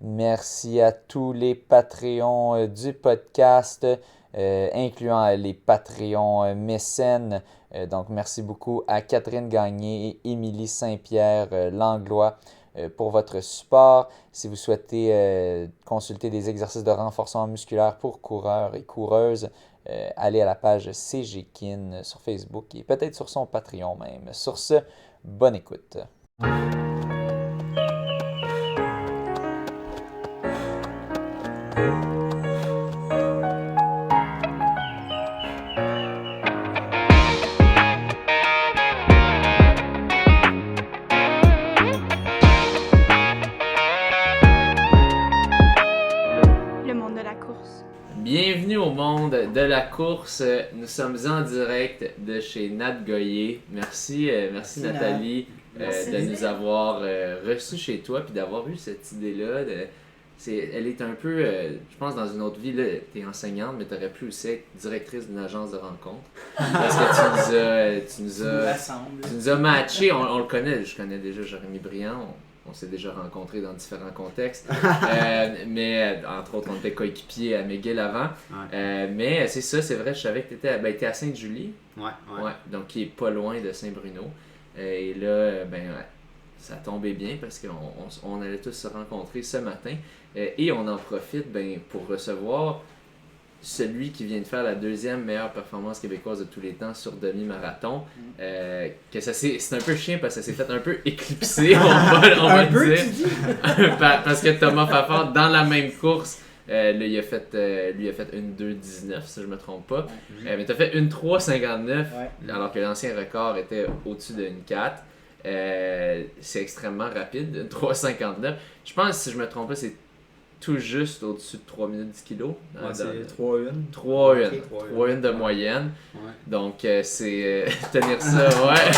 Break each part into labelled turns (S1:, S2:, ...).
S1: Merci à tous les Patreons du podcast, incluant les Patreons mécènes. Donc, merci beaucoup à Catherine Gagné et Émilie Saint-Pierre Langlois pour votre support. Si vous souhaitez consulter des exercices de renforcement musculaire pour coureurs et coureuses, allez à la page CGKIN sur Facebook et peut-être sur son Patreon même. Sur ce, bonne écoute.
S2: Le monde de la course.
S3: Bienvenue au monde de la course. Nous sommes en direct de chez Nat Goyer. Merci Nathalie
S4: Merci.
S3: de nous avoir reçus chez toi puis d'avoir eu cette idée-là. Elle est un peu, je pense, dans une autre vie, tu es enseignante, mais tu aurais pu aussi être directrice d'une agence de rencontre. Parce que tu nous as matché, on le connaît, je connais déjà Jérémy Briand. On s'est déjà rencontrés dans différents contextes. Mais entre autres, on était coéquipiers à McGill avant.
S4: Ouais.
S3: Mais c'est ça, c'est vrai, je savais que tu étais à Sainte-Julie.
S4: Ouais.
S3: Donc qui est pas loin de Saint-Bruno. Et là, ça tombait bien parce qu'on allait tous se rencontrer ce matin. Et on en profite pour recevoir celui qui vient de faire la deuxième meilleure performance québécoise de tous les temps sur demi-marathon. C'est un peu chiant parce que ça s'est fait un peu éclipser, on va le dire. Parce que Thomas Fafard, dans la même course, lui a fait une 2,19 si je me trompe pas. Mais tu as fait une 3,59 alors que l'ancien record était au-dessus de une 4. C'est extrêmement rapide, une 3,59. Je pense, si je me trompe pas, c'est tout juste au-dessus de 3 minutes 10 kilos.
S4: C'est 3-1.
S3: 3-1 de moyenne. Ouais. Donc, c'est tenir ça, ouais.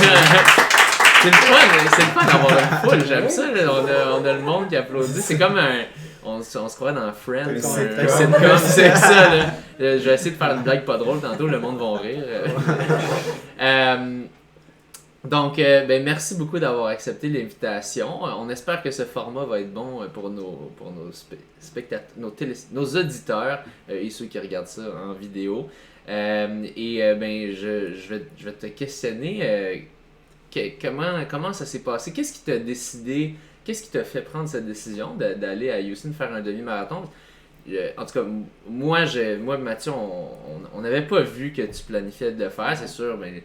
S3: C'est le fun d'avoir une foule, j'aime ça. Là. On a le monde qui applaudit. C'est comme un... On se croit dans Friends. C'est ça. Là. Je vais essayer de faire une blague pas drôle tantôt, le monde va rire. Donc, merci beaucoup d'avoir accepté l'invitation. On espère que ce format va être bon pour nos spectateurs, nos auditeurs et ceux qui regardent ça en vidéo. Je vais te questionner comment ça s'est passé. Qu'est-ce qui t'a décidé, qu'est-ce qui t'a fait prendre cette décision d'aller à Houston faire un demi-marathon? En tout cas, moi Mathieu, on n'avait pas vu que tu planifiais de le faire, c'est sûr, mais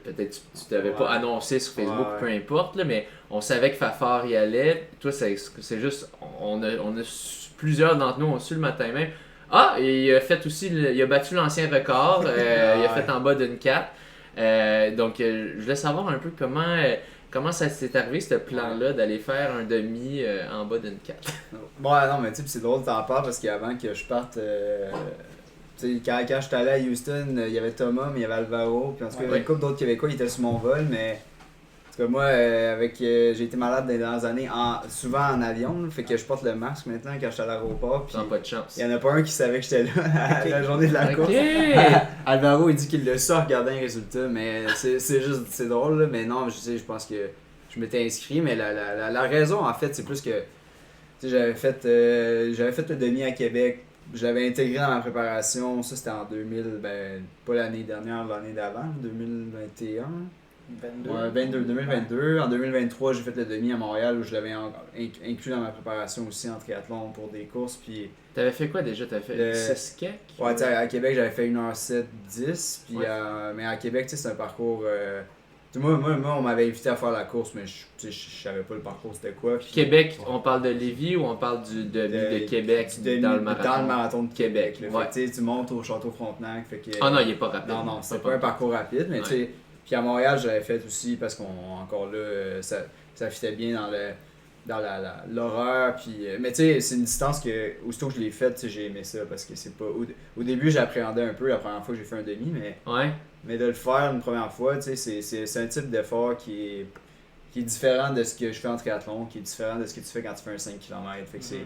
S3: peut-être tu t'avais pas annoncé sur Facebook, peu importe, là, mais on savait que Fafard y allait. Toi, c'est juste, plusieurs d'entre nous ont su le matin même. Ah, il a fait aussi, il a battu l'ancien record, il a fait en bas d'une 4. Donc, je voulais savoir un peu comment ça s'est arrivé, ce plan-là, d'aller faire un demi en bas d'une 4.
S4: Bon, non, mais tu sais, c'est drôle de t'en parler parce qu'avant que je parte, quand j'étais allé à Houston, il y avait Thomas, mais il y avait Alvaro, puis en tout cas, il y avait une couple d'autres Québécois qui étaient sur mon vol, mais en tout cas, moi, j'ai été malade dans les dernières années, souvent en avion, fait que je porte le masque maintenant quand je suis à l'aéroport.
S3: Puis pas de chance.
S4: Il n'y en a pas un qui savait que j'étais là la journée de la course. Alvaro, il dit qu'il le sort regarder un résultat, mais c'est drôle, là, mais non, je pense que je m'étais inscrit, mais la raison, en fait, c'est plus que j'avais fait le demi à Québec. Je l'avais intégré dans ma préparation, ça c'était en 2000, pas l'année dernière, l'année d'avant, 2021. 2022. En 2023, j'ai fait le demi à Montréal où je l'avais inclus dans ma préparation aussi en triathlon pour des courses. Puis
S3: t'avais fait quoi déjà? T'avais fait 6 kek?
S4: Ouais, à Québec, j'avais fait 1h07-10. Puis, mais à Québec, c'est un parcours... Moi, on m'avait invité à faire la course, mais je savais pas le parcours c'était quoi. Puis,
S3: Québec, on parle de Lévis ou on parle du demi de Québec dans le marathon?
S4: Dans le marathon de Québec.
S3: Ouais.
S4: Fait que, tu montes au Château Frontenac. Fait que,
S3: non, il est pas rapide.
S4: Non, c'était pas un parcours rapide, mais tu sais... Puis à Montréal, je l'avais fait aussi parce qu'encore là, ça fitait bien dans l'horreur. Puis, mais tu sais, c'est une distance que, aussitôt que je l'ai faite, j'ai aimé ça parce que c'est pas... Au début, j'appréhendais un peu la première fois que j'ai fait un demi, mais de le faire une première fois, tu sais, c'est un type d'effort qui est différent de ce que je fais en triathlon, qui est différent de ce que tu fais quand tu fais un 5 km. Fait que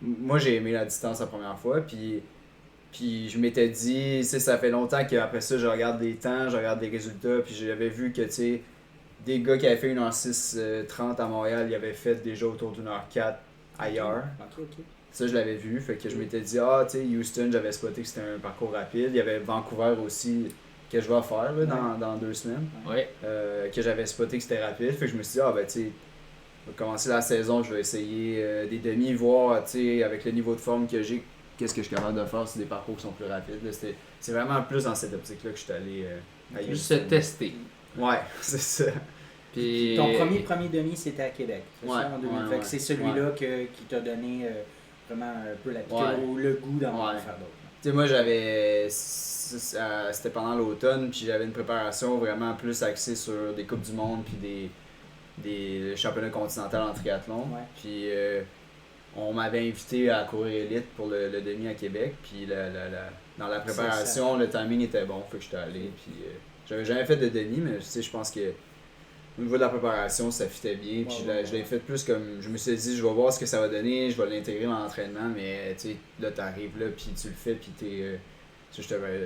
S4: moi, j'ai aimé la distance la première fois, puis je m'étais dit, ça fait longtemps qu'après ça, je regarde les temps, je regarde les résultats, puis j'avais vu que, tu sais, des gars qui avaient fait 1h06 30 à Montréal, ils avaient fait déjà autour d'1h04 ailleurs.
S5: Ok.
S4: Ça, je l'avais vu, fait que je m'étais dit, tu sais, Houston, j'avais spoté que c'était un parcours rapide. Il y avait Vancouver aussi, que je vais faire là, dans 2 semaines,
S3: Ouais.
S4: que j'avais spoté que c'était rapide. Fait que je me suis dit, ben, tu sais, je vais commencer la saison, je vais essayer des demi, voir, tu sais, avec le niveau de forme que j'ai, qu'est-ce que je suis capable de faire sur des parcours qui sont plus rapides. Là, c'est vraiment plus dans cette optique-là que je suis allé à
S3: Juste
S4: Houston.
S3: se tester.
S4: Ouais, c'est ça.
S3: Puis...
S5: Ton premier demi, c'était à Québec. C'est
S4: Ouais,
S5: ça, en 2000.
S4: ouais,
S5: Fait que
S4: ouais.
S5: c'est celui-là qui t'a donné vraiment un peu la piqûre
S4: Ouais.
S5: ou le goût d'en
S4: Ouais.
S5: faire d'autres.
S4: Tu sais, moi, c'était pendant l'automne, puis j'avais une préparation vraiment plus axée sur des Coupes du Monde, puis des championnats continentaux en triathlon.
S5: Ouais.
S4: Puis on m'avait invité à courir élite pour le demi à Québec, puis dans la préparation, le timing était bon, fait que j'étais allé. Puis j'avais jamais fait de demi, mais tu sais, je pense que au niveau de la préparation, ça fitait bien. Puis je l'ai fait plus comme. Je me suis dit, je vais voir ce que ça va donner, je vais l'intégrer dans l'entraînement, mais tu sais, là, t'arrives là, puis tu le fais, puis t'es.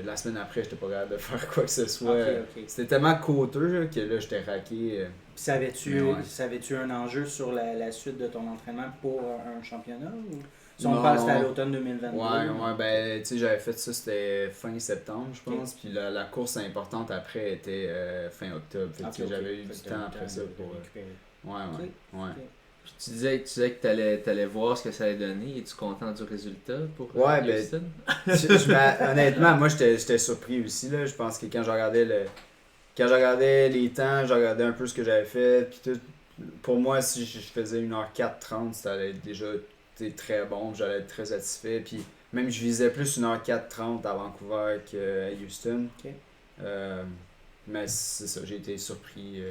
S4: La semaine après, j'étais pas capable de faire quoi que ce soit.
S5: Ok.
S4: C'était tellement coûteux là, que là, j'étais raqué.
S5: Puis savais-tu
S4: Ouais.
S5: un enjeu sur la suite de ton entraînement pour un championnat ou si on
S4: Non.
S5: parle, c'était à l'automne 2022?
S4: Ouais, ben, tu sais, j'avais fait ça, c'était fin septembre, je pense. Puis la course importante après était fin octobre. Fait que tu sais, j'avais eu du temps après ça pour. Ouais.
S3: Tu disais que t'allais voir ce que ça allait donner. Es-tu content du résultat pour
S4: Ouais,
S3: Houston?
S4: Honnêtement, moi, j'étais surpris aussi. Là. Je pense que quand je regardais les temps, je regardais un peu ce que j'avais fait. Puis tout, pour moi, si je faisais 1h4:30, ça allait être déjà très bon. J'allais être très satisfait. Puis même, je visais plus 1h4:30 à Vancouver qu'à Houston.
S5: Ok.
S4: Mais c'est ça, j'ai été surpris.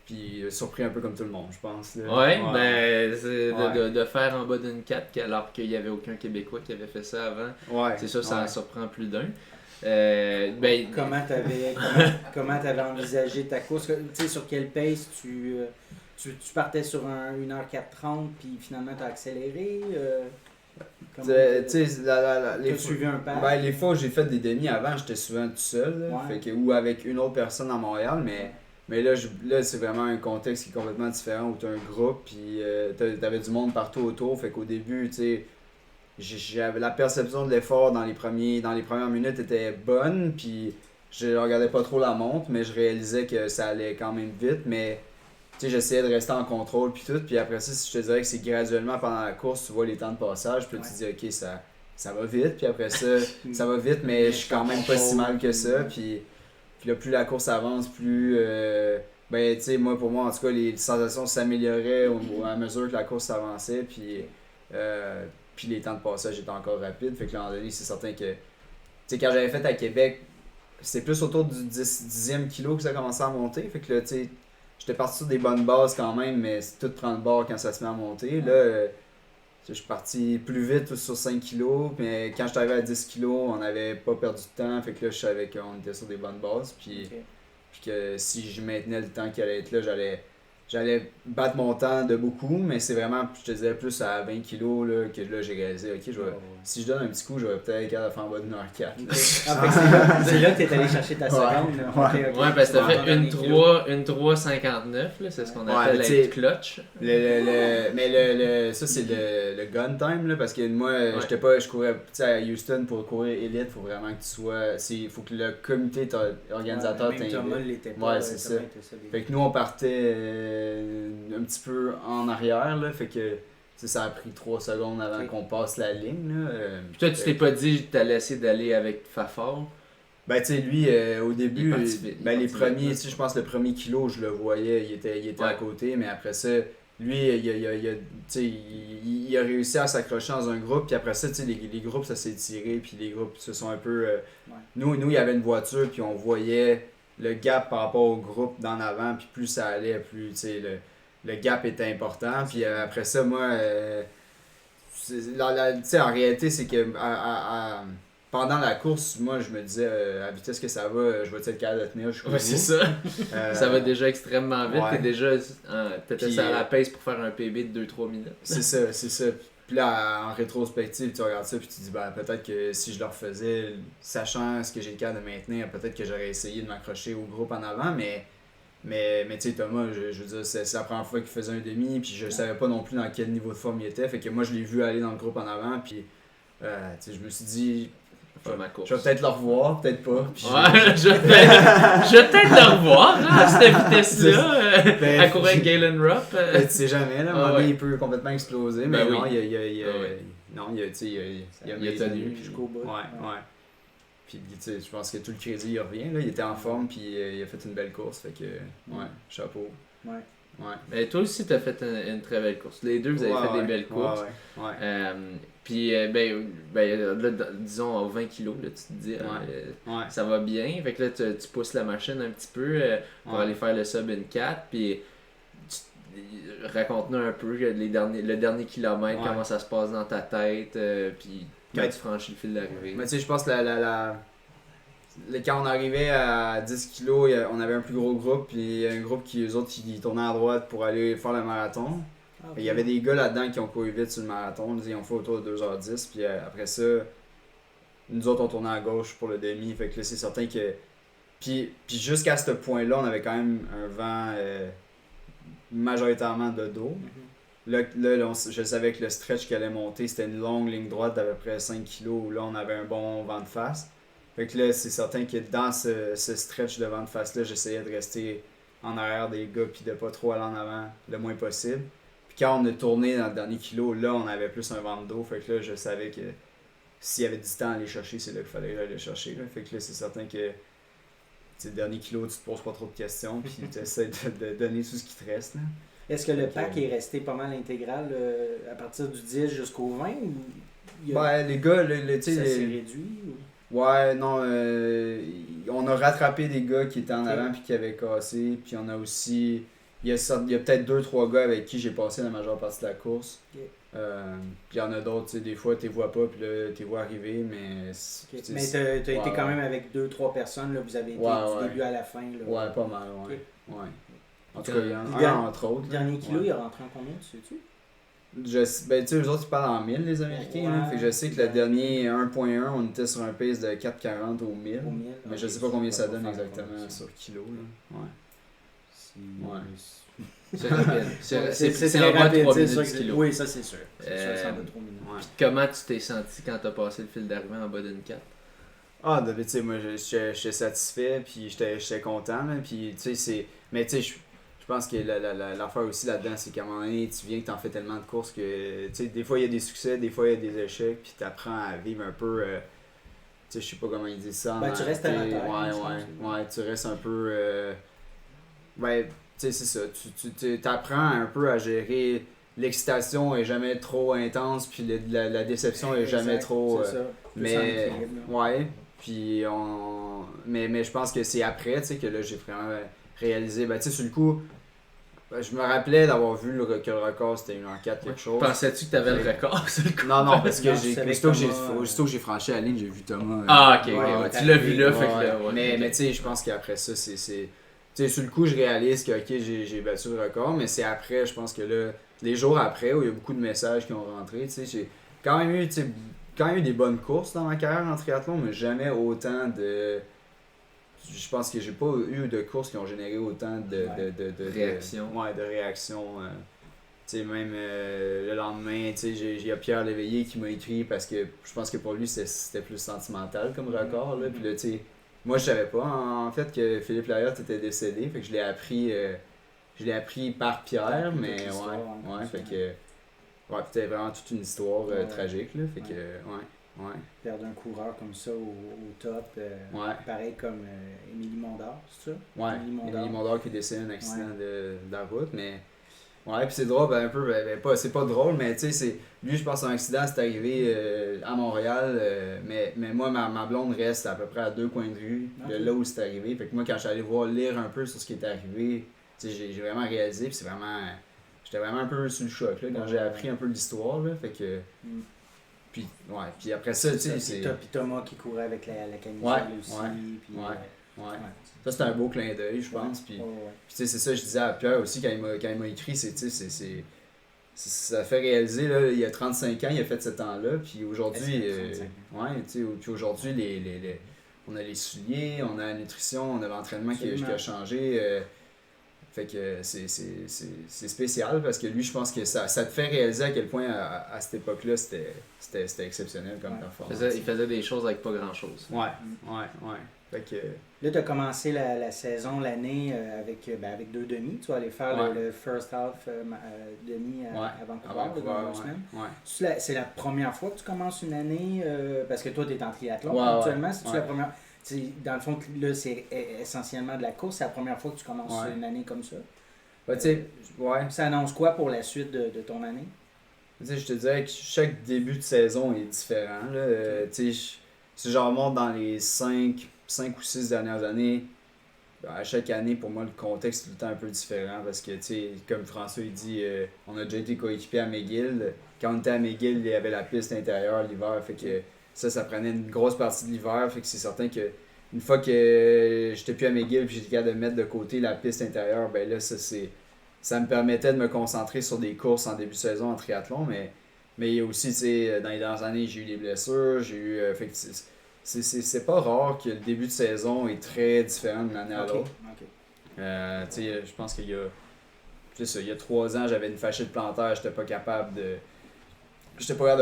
S4: Puis surpris un peu comme tout le monde, je pense. Là.
S3: Ouais, ben, c'est
S4: Ouais.
S3: de faire en bas d'une 4 alors qu'il n'y avait aucun Québécois qui avait fait ça avant.
S4: Ouais.
S3: C'est sûr, ça en
S4: Ouais.
S3: surprend plus d'un. Ben,
S5: Comment t'avais envisagé ta course? Tu sais, sur quelle pace tu partais sur un 1h4:30 puis finalement t'as accéléré?
S4: Tu sais, les
S5: T'as suivi un pas?
S4: Ben, les fois où j'ai fait des demi avant, j'étais souvent tout seul. Là,
S5: Ouais.
S4: fait que, ou avec une autre personne à Montréal, mais là, c'est vraiment un contexte qui est complètement différent où tu as un groupe, puis t'avais du monde partout autour. Fait qu'au début, tu sais, j'avais la perception de l'effort dans les premières minutes était bonne, puis je regardais pas trop la montre, mais je réalisais que ça allait quand même vite, mais tu sais, j'essayais de rester en contrôle puis tout, puis après ça, je te dirais que c'est graduellement pendant la course, tu vois les temps de passage, puis là, tu te dis ok, ça va vite, puis après ça, ça va vite, mais je suis quand même pas si mal que ça, puis là, plus la course avance, plus ben tu sais, pour moi en tout cas, les sensations s'amélioraient à mesure que la course avançait, puis les temps de passage étaient encore rapides, fait que là, en donné, c'est certain que tu sais, quand j'avais fait à Québec, c'était plus autour du 10e kilo que ça commençait à monter, fait que là, tu sais, j'étais parti sur des bonnes bases quand même, mais tout prend le bord quand ça se met à monter. Là, je suis parti plus vite sur 5 kilos, mais quand je suis arrivé à 10 kilos, on n'avait pas perdu de temps. Fait que là, je savais qu'on était sur des bonnes bases. Puis que si je maintenais le temps qui allait être là, j'allais battre mon temps de beaucoup, mais c'est vraiment, je te disais, plus à 20 kilos là, que là, j'ai réalisé, ok, si je donne un petit coup, je vais peut-être être capable de faire en bas d'une heure 4.
S5: C'est là que t'es allé chercher ta seconde. Là.
S4: Ouais.
S5: Ok.
S3: Ouais, parce que t'as
S5: Ouais.
S3: fait une 3,59, là, c'est ce qu'on appelle
S4: mais t'sais,
S3: être clutch.
S4: Ça, c'est le gun time, là, parce que moi, je courais à Houston pour courir élite, faut vraiment que tu sois. Il faut que le comité organisateur
S5: Même
S4: t'invite.
S5: Thomas l'était pas.
S4: Ouais, c'est ça. Fait que nous, on partait un petit peu en arrière, là, fait que ça a pris 3 secondes avant qu'on passe la ligne. Là,
S3: Puis toi, tu t'es pas dit que t'allais essayer d'aller avec Fafard?
S4: Ben, tu sais, lui, au début,
S3: Il est parti vite,
S4: les premiers,
S3: vite.
S4: tu sais, je pense que le premier kilo, je le voyais, il était à côté, mais après ça, lui, il a réussi à s'accrocher dans un groupe, puis après ça, tu sais, les groupes, ça s'est tiré, puis les groupes se sont un peu... Nous, il y avait une voiture, puis on voyait le gap par rapport au groupe d'en avant, puis plus ça allait, plus, tu sais, le gap était important, puis après ça, moi, tu sais, en réalité, c'est que pendant la course, moi, je me disais, à la vitesse que ça va, je vais être capable de tenir jusqu'au
S3: Ouais,
S4: bout.
S3: c'est ça. Ça va déjà extrêmement vite.
S4: Ouais.
S3: T'es déjà t'étais
S4: Puis,
S3: à la pace pour faire un PB de 2-3 minutes.
S4: C'est ça. Puis là, en rétrospective, tu regardes ça puis tu te dis, ben, peut-être que si je le refaisais, sachant ce que j'ai le cas de maintenir, peut-être que j'aurais essayé de m'accrocher au groupe en avant, mais Mais tu sais, Thomas, je veux dire, c'est la première fois qu'il faisait un demi, puis je savais pas non plus dans quel niveau de forme il était. Fait que moi, je l'ai vu aller dans le groupe en avant, puis tu sais, je me suis dit,
S3: Faire ma course.
S4: je vais peut-être le revoir, peut-être pas. Puis
S3: Ouais, je vais peut-être le revoir hein, à cette vitesse-là,
S4: Ben,
S3: à courir avec Galen Rupp.
S4: tu sais jamais, là, à un moment donné, il peut complètement exploser, mais
S3: Ben
S4: non,
S3: oui.
S4: tu sais, il a
S3: Il a tenu,
S4: puis-
S5: jusqu'au bout.
S4: Ouais. Puis, tu sais, je pense que tout le crédit, il revient, là. Il était en forme, puis il a fait une belle course, fait que, ouais, chapeau.
S5: Ouais.
S4: Ouais.
S3: Mais toi aussi, tu as fait une très belle course. Les deux, vous avez fait des belles courses.
S4: Ouais.
S3: Puis, là, disons, à 20 kilos, là, tu te dis,
S4: Ouais.
S3: ça va bien. Fait que là, tu pousses la machine un petit peu pour
S4: Ouais.
S3: aller faire le sub in 4. Puis, raconte-nous un peu le dernier kilomètre,
S4: Ouais.
S3: comment ça se passe dans ta tête. Puis, quand tu franchis le fil d'arrivée.
S4: Mais tu sais, je pense que quand on arrivait à 10 kilos, on avait un plus gros groupe, puis un groupe eux autres, qui tournaient à droite pour aller faire le marathon.
S5: Ah, ok.
S4: Il y avait des gars là-dedans qui ont couru vite sur le marathon, ils ont fait autour de 2h10, puis après ça, nous autres on tournait à gauche pour le demi, fait que là c'est certain que... Puis jusqu'à ce point-là, on avait quand même un vent majoritairement de dos.
S5: Mhm.
S4: Là, je savais que le stretch qui allait monter, c'était une longue ligne droite d'à peu près 5 kg, où là on avait un bon vent de face. Fait que là, c'est certain que dans ce stretch de vent de face-là, j'essayais de rester en arrière des gars, puis de pas trop aller en avant le moins possible. Puis quand on a tourné dans le dernier kilo, là, on avait plus un vent de dos. Fait que là, je savais que s'il y avait du temps à aller chercher, c'est là qu'il fallait aller chercher. Là. Fait que là, c'est certain que le dernier kilo, tu te poses pas trop de questions, puis tu essaies de donner tout ce qui te reste. Là.
S5: Est-ce que le
S4: Ok.
S5: pack est resté pas mal intégral à partir du 10 jusqu'au 20 ou il y a-
S4: Ouais, les gars, tu
S5: ça
S4: sais,
S5: s'est réduit?
S4: ouais, non, on a rattrapé des gars qui étaient en
S5: Ok.
S4: avant puis qui avaient cassé, puis on a aussi, il y a peut-être 2-3 gars avec qui j'ai passé la majeure partie de la course.
S5: Ok.
S4: Puis il y en a d'autres, tu sais, des fois tu les vois pas, puis là tu les vois arriver, mais...
S5: Ok.
S4: tu sais,
S5: Mais t'as été
S4: ouais,
S5: quand
S4: ouais.
S5: même avec 2-3 personnes, là, vous avez été
S4: Ouais,
S5: du
S4: ouais.
S5: début à la fin. Là.
S4: Ouais, pas mal, ouais.
S5: Ok.
S4: Ouais. En tout cas, il y en
S5: Puis
S4: a
S5: le
S4: un entre autres.
S5: Le
S4: là.
S5: dernier kilo,
S4: Ouais.
S5: il est rentré en combien, tu sais-tu?
S4: Ben, tu sais, eux autres, ils parlent en 1000, les Américains. Là.
S5: Ouais.
S4: Fait que je sais que le dernier 1.1, on était sur un pace de 4,40 au 1000.
S5: Au 1000,
S4: Mais
S5: ok,
S4: je sais pas combien ça
S5: va
S4: donne
S5: faire
S4: exactement
S5: comme ça.
S4: sur kilo. Là. Ouais.
S3: C'est rapide. C'est
S5: très
S3: en bas de
S5: rapide,
S3: 3
S5: c'est
S3: minutes
S5: sûr
S3: du
S5: que-
S3: kilo.
S5: Oui, ça c'est sûr. C'est sûr,
S3: Euh,
S5: c'est en bas de 3 minutes.
S4: Ouais.
S3: Comment tu t'es senti quand t'as passé le fil d'arrivée en bas d'une 4?
S4: Ah, tu sais, moi, j'étais satisfait, puis j'étais content, là, puis, tu sais, c'est... Mais, tu sais, je pense que l'affaire aussi là-dedans, c'est qu'à un moment donné, tu viens que t'en fais tellement de courses que, tu sais, des fois, il y a des succès, des fois, il y a des échecs, puis t'apprends à vivre un peu... tu sais, je sais pas comment ils disent ça.
S5: Ben, tu restes
S4: t'sais,
S5: amateur, je
S4: Ouais, tu restes un peu... ouais, tu sais, c'est ça. Tu apprends un peu à gérer... L'excitation est jamais trop intense, puis la déception est jamais
S5: Exact,
S4: trop...
S5: c'est ça. Plus en
S4: mais
S5: équilibre, là.
S4: ouais, puis mais je pense que c'est après, tu sais, que là j'ai vraiment réalisé, ben tu sais, sur le coup, ben, je me rappelais d'avoir vu que le record c'était 1h04 quelque chose.
S3: Pensais-tu que t'avais le record sur le coup?
S4: Non, parce que
S5: Non, tu savais
S4: aussitôt que j'ai franchi la ligne, j'ai vu Thomas.
S3: Ah, ok,
S5: Ouais,
S3: ok.
S5: ouais,
S3: Tu l'as vu là,
S4: Ouais,
S3: fait que là,
S4: ouais.
S3: ouais.
S4: Mais
S3: ok.
S4: tu sais, je pense qu'après ça, c'est tu sais, sur le coup, je réalise que, ok, j'ai battu le record, mais c'est après, je pense que là, les jours après, où il y a beaucoup de messages qui ont rentré, tu sais, j'ai quand même eu, tu sais, quand même eu des bonnes courses dans ma carrière en triathlon, mais jamais autant de... Je pense que j'ai pas eu de courses qui ont généré autant de
S3: Réactions.
S4: Ouais, de réactions. Tu sais, même le lendemain, tu sais, il y a Pierre Léveillé qui m'a écrit parce que je pense que pour lui, c'était plus sentimental comme record, là. Puis là, tu sais, moi, je savais pas, en fait, que Philippe Layotte était décédé, fait que je l'ai appris par Pierre,
S5: Toute
S4: mais
S5: l'histoire,
S4: ouais,
S5: ouais,
S4: fait
S5: ça.
S4: que... Ouais, c'était vraiment toute une histoire
S5: Ouais.
S4: tragique, là, fait
S5: Ouais.
S4: que... Ouais.
S5: Perdre un coureur comme ça au top,
S4: Ouais.
S5: pareil comme Émilie Mondor, c'est ça?
S4: Ouais,
S5: Émilie Mondor.
S4: Émilie Mondor qui est décédée d'un accident de la route, mais... Ouais, puis c'est drôle, ben un peu, pas, c'est pas drôle, mais tu sais, c'est... Lui, je pense, un accident, c'est arrivé à Montréal, mais moi, ma blonde reste à peu près à 2 coins de rue de
S5: Ok.
S4: là où c'est arrivé. Fait que moi, quand je suis allé lire un peu sur ce qui était arrivé, tu sais, j'ai vraiment réalisé, puis c'est vraiment... J'étais vraiment un peu sous le choc, là, quand j'ai appris un peu l'histoire, là, fait que...
S5: Mm.
S4: Puis, ouais, puis après ça, tu sais, c'est...
S5: Puis Thomas qui courait avec la camisole
S4: Ouais,
S5: aussi.
S4: ouais,
S5: Puis,
S4: ouais. Ça, c'était un beau clin d'œil, je pense, puis...
S5: Ouais.
S4: Puis tu sais, c'est ça, je disais à Pierre aussi quand il m'a écrit, ça fait réaliser, là, il y a 35 ans, il a fait ce temps-là, puis aujourd'hui,
S5: Est-ce qu'il y a 35
S4: ouais, tu sais, puis aujourd'hui, on a les souliers, on a la nutrition, on a l'entraînement qui a
S5: Absolument.
S4: changé. Fait que c'est spécial parce que lui, je pense que ça te fait réaliser à quel point à cette époque-là, c'était exceptionnel comme performance.
S3: Il faisait des choses avec pas grand-chose.
S4: Ouais. Fait que...
S5: Là, tu as commencé la saison, l'année avec 2 demi. Tu vas aller faire le first half demi à Vancouver dans 2 semaines.
S4: Ouais.
S5: C'est la première fois que tu commences une année parce que toi, tu es en triathlon actuellement. C'est la première. Dans le fond, là, c'est essentiellement de la course. C'est la première fois que tu commences une année comme ça. Ça annonce quoi pour la suite de ton année?
S4: Je te dirais que chaque début de saison est différent. Là. Si je remonte dans les 5 ou 6 dernières années, à chaque année, pour moi, le contexte est tout le temps un peu différent parce que, comme François il dit, on a déjà été coéquipiers à McGill. Quand on était à McGill, il y avait la piste intérieure l'hiver. Fait que ça prenait une grosse partie de l'hiver. Fait que c'est certain que une fois que j'étais plus à McGill et j'étais capable de mettre de côté la piste intérieure, ben là, ça me permettait de me concentrer sur des courses en début de saison en triathlon. Mais il y a aussi, dans les dernières années, j'ai eu des blessures. Fait que c'est pas rare que le début de saison est très différent d'une année à l'autre. Je pense qu'il y a 3 ans, j'avais une fâchite plantaire, j'étais pas capable de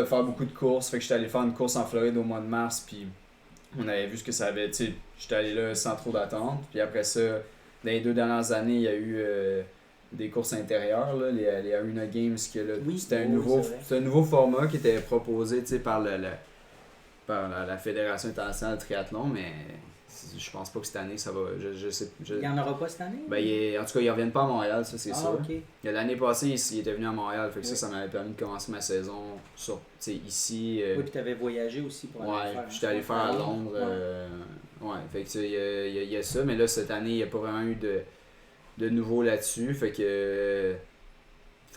S4: faire beaucoup de courses. Fait que j'étais allé faire une course en Floride au mois de mars, puis on avait vu ce que ça avait. J'étais allé là sans trop d'attente. Puis après ça, dans les 2 dernières années, il y a eu des courses intérieures, là, les Arena Games. C'était un nouveau format qui était proposé par la Fédération internationale de triathlon, mais je pense pas que cette année ça va.
S5: Il n'y en aura pas cette année?
S4: En tout cas, ils reviennent pas à Montréal, ça c'est sûr.
S5: Okay.
S4: L'année passée, il était venu à Montréal, fait que ça m'avait permis de commencer ma saison ici.
S5: Oui, puis tu avais voyagé aussi pour aller faire.
S4: J'étais allé faire à Londres. Fait que il y a ça, mais là cette année, il n'y a pas vraiment eu de nouveau là-dessus. Fait que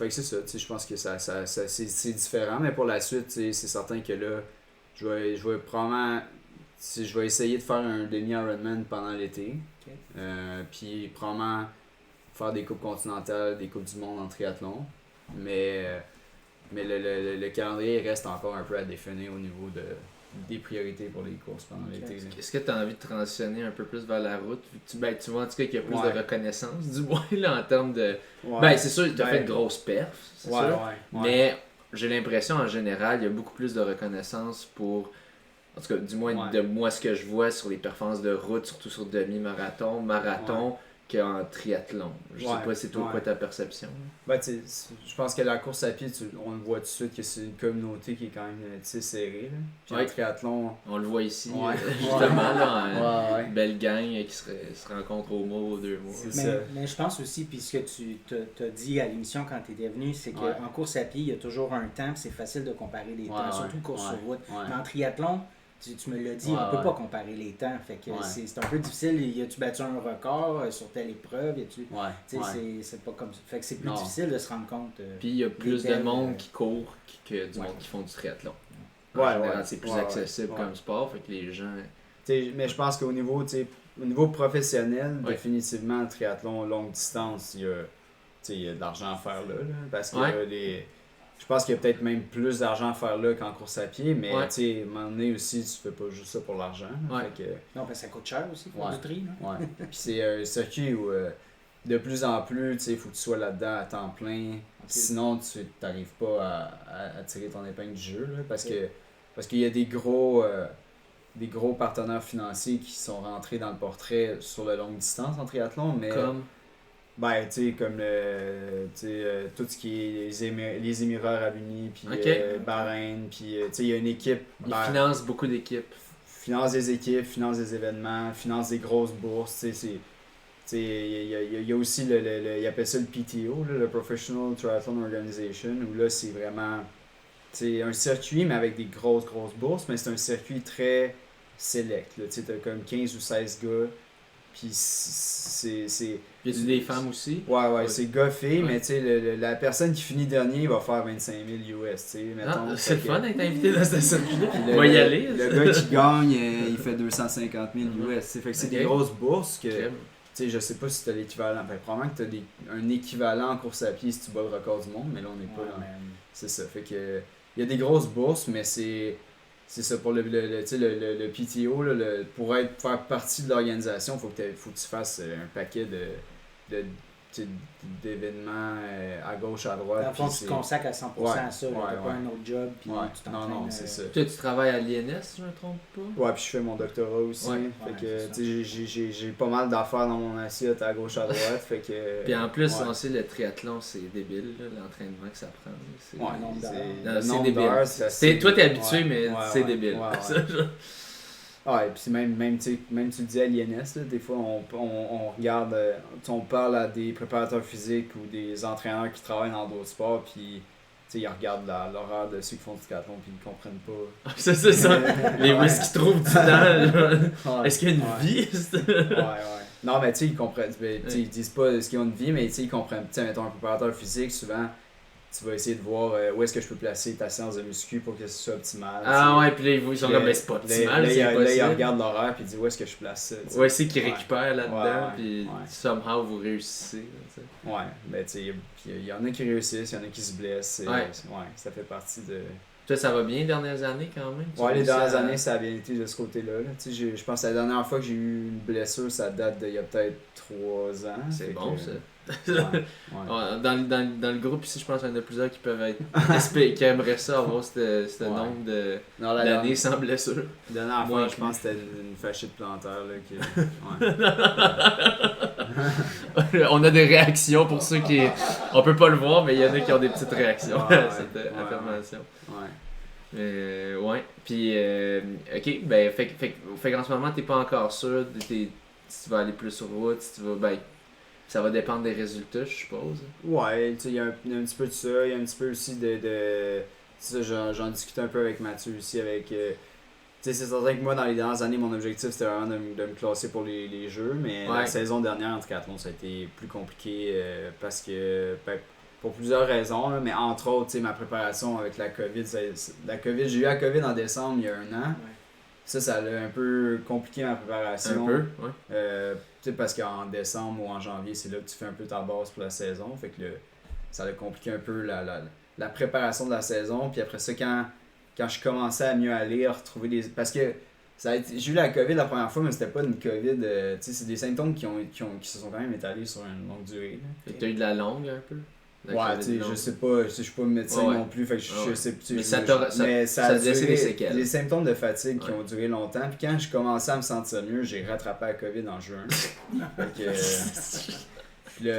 S4: c'est ça, je pense que c'est différent, mais pour la suite, c'est certain que là, je vais probablement. Je vais essayer de faire un demi-Ironman pendant l'été. Puis probablement faire des coupes continentales, des coupes du monde en triathlon. Mais le calendrier reste encore un peu à définir au niveau des priorités pour les courses pendant l'été.
S3: Est-ce que tu as envie de transitionner un peu plus vers la route? Tu vois en tout cas qu'il y a plus de reconnaissance, du moins là, en termes de... c'est sûr que tu as fait une grosse perf, c'est sûr. Mais j'ai l'impression en général, il y a beaucoup plus de reconnaissance pour... En tout cas, du moins de moi, ce que je vois sur les performances de route, surtout sur demi-marathon, qu'en triathlon. Je sais pas c'est toi quoi ta perception.
S4: Je pense que la course à pied, on le voit tout de suite que c'est une communauté qui est quand même serrée. Là. Puis en triathlon...
S3: On le voit ici, justement, là, une belle gang qui se rencontre au mois ou 2 mois.
S5: Mais je pense aussi, puis ce que tu t'as dit à l'émission quand tu étais venu, c'est qu'en course à pied, il y a toujours un temps, c'est facile de comparer les temps, surtout course sur route. Mais en triathlon, tu me l'as dit, on peut pas comparer les temps. Fait que c'est un peu difficile. As-tu battu un record sur telle épreuve? C'est pas comme ça. Fait que c'est plus difficile de se rendre compte.
S3: Puis il y a plus de monde qui court que du monde qui font du triathlon. En général, c'est plus accessible comme sport. Fait que les gens...
S4: mais je pense qu'au niveau professionnel, définitivement, le triathlon longue distance, il y a de l'argent à faire là. Parce que je pense qu'il y a peut-être même plus d'argent à faire là qu'en course à pied, mais à un moment donné aussi, tu fais pas juste ça pour l'argent.
S5: Non, ça coûte cher aussi pour du tri.
S4: Puis c'est un circuit où de plus en plus, il faut que tu sois là-dedans à temps plein. Sinon, tu n'arrives pas à tirer ton épingle du jeu. Là, parce qu'il y a des gros partenaires financiers qui sont rentrés dans le portrait sur la longue distance en triathlon. Mais,
S3: comme
S4: tout ce qui est les Émirats Arabes Unis, puis Bahreïn, puis il y a une équipe.
S3: Ils financent beaucoup d'équipes.
S4: Finance des équipes, finance des événements, finance des grosses bourses. Il y a aussi ils appellent ça le PTO, le Professional Triathlon Organization, où là c'est vraiment un circuit, mais avec des grosses bourses, mais c'est un circuit très select. Tu as comme 15 ou 16 gars. Puis c'est.
S3: Y a-tu des femmes aussi?
S4: Ouais, c'est goffé, mais la personne qui finit dernier va faire 25 000 US, mettons.
S3: C'est le fun d'être invité dans ce circuit-là.
S4: On
S3: va y aller.
S4: Le gars qui gagne, il fait 250 000 US. Fait que c'est des grosses bourses que. Je sais pas si tu as l'équivalent. Probablement que tu as un équivalent en course à pied si tu bats le record du monde, mais là on n'est pas là. C'est ça. Fait que. Il y a des grosses bourses, mais c'est ça pour le PTO, là, pour faire partie de l'organisation, il faut que tu fasses un paquet de d'événements à gauche, à droite.
S5: Dans le fond, tu te consacres à 100% à ça. Tu n'as pas un autre job. Puis tu
S4: non, c'est ça.
S3: Toi, tu travailles à l'INS, si je ne me trompe pas?
S4: Ouais, puis je fais mon doctorat aussi. Fait que, j'ai pas mal d'affaires dans mon assiette à gauche, à droite. Fait que,
S3: puis en plus, on sait, le triathlon, c'est débile, là, l'entraînement que ça prend.
S4: C'est débile.
S3: Toi, t'es habitué, mais c'est débile.
S4: Ouais, puis même tu le dis à l'INS, des fois on regarde, on parle à des préparateurs physiques ou des entraîneurs qui travaillent dans d'autres sports, puis ils regardent l'horaire de ceux qui font du triathlon, puis ils comprennent pas.
S3: C'est ça, les où est-ce qu'ils trouvent du temps, est-ce qu'il y a une vie?
S4: Non, mais ils comprennent, ils disent pas est-ce qu'ils ont une vie, mais ils comprennent. Mettons un préparateur physique, souvent tu vas essayer de voir où est-ce que je peux placer ta séance de muscu pour que ce soit optimal.
S3: Puis là, ils sont comme, c'est pas optimal, c'est impossible.
S4: Là, ils regardent l'horaire et ils disent où est-ce que je place ça.
S3: Ouais, c'est qu'ils récupèrent là-dedans, puis somehow vous réussissez.
S4: Ouais, ben il y en a qui réussissent, il y en a qui se blessent. Ça fait partie de...
S3: Toi, ça va bien les dernières années quand même?
S4: Ouais, les dernières années, ça a bien été de ce côté-là. Je pense que la dernière fois que j'ai eu une blessure, ça date d'il y a peut-être 3 ans.
S3: C'est bon, ça.
S4: Ouais.
S3: Dans le groupe ici, je pense qu'il y en a plusieurs qui peuvent être qui aimeraient ça avoir ce nombre d'années sans blessure.
S4: La dernière fois, je pense que c'était une fasciite plantaire.
S3: On a des réactions pour ceux qui... On peut pas le voir, mais il y en a qui ont des petites réactions à cette affirmation. Mais puis ok, ben fait qu'en ce moment t'es pas encore sûr si tu vas aller plus sur route, si tu vas ça va dépendre des résultats, je suppose.
S4: Ouais, il y a un petit peu de ça, il y a un petit peu aussi de ça, j'en discutais un peu avec Mathieu aussi, avec c'est certain que moi dans les dernières années mon objectif c'était vraiment de me classer pour les jeux, mais la saison dernière en triathlon ça a été plus compliqué parce que pour plusieurs raisons, là, mais entre autres ma préparation avec la COVID, j'ai eu la COVID en décembre il y a 1 an. Ça a un peu compliqué ma préparation.
S3: Un peu, ouais.
S4: Parce qu'en décembre ou en janvier, c'est là que tu fais un peu ta base pour la saison. Fait que ça a compliqué un peu la préparation de la saison. Puis après ça, quand je commençais à mieux aller, à retrouver des... Parce que j'ai eu la COVID la première fois, mais c'était pas une COVID... c'est des symptômes qui se sont quand même étalés sur une longue durée.
S3: Tu as eu de la longue un peu?
S4: Je sais pas, je suis pas médecin non plus, fait que je sais
S3: mais ça a laissé des séquelles.
S4: Les symptômes de fatigue qui ont duré longtemps, puis quand je commençais à me sentir mieux, j'ai rattrapé la COVID en juin. Fait que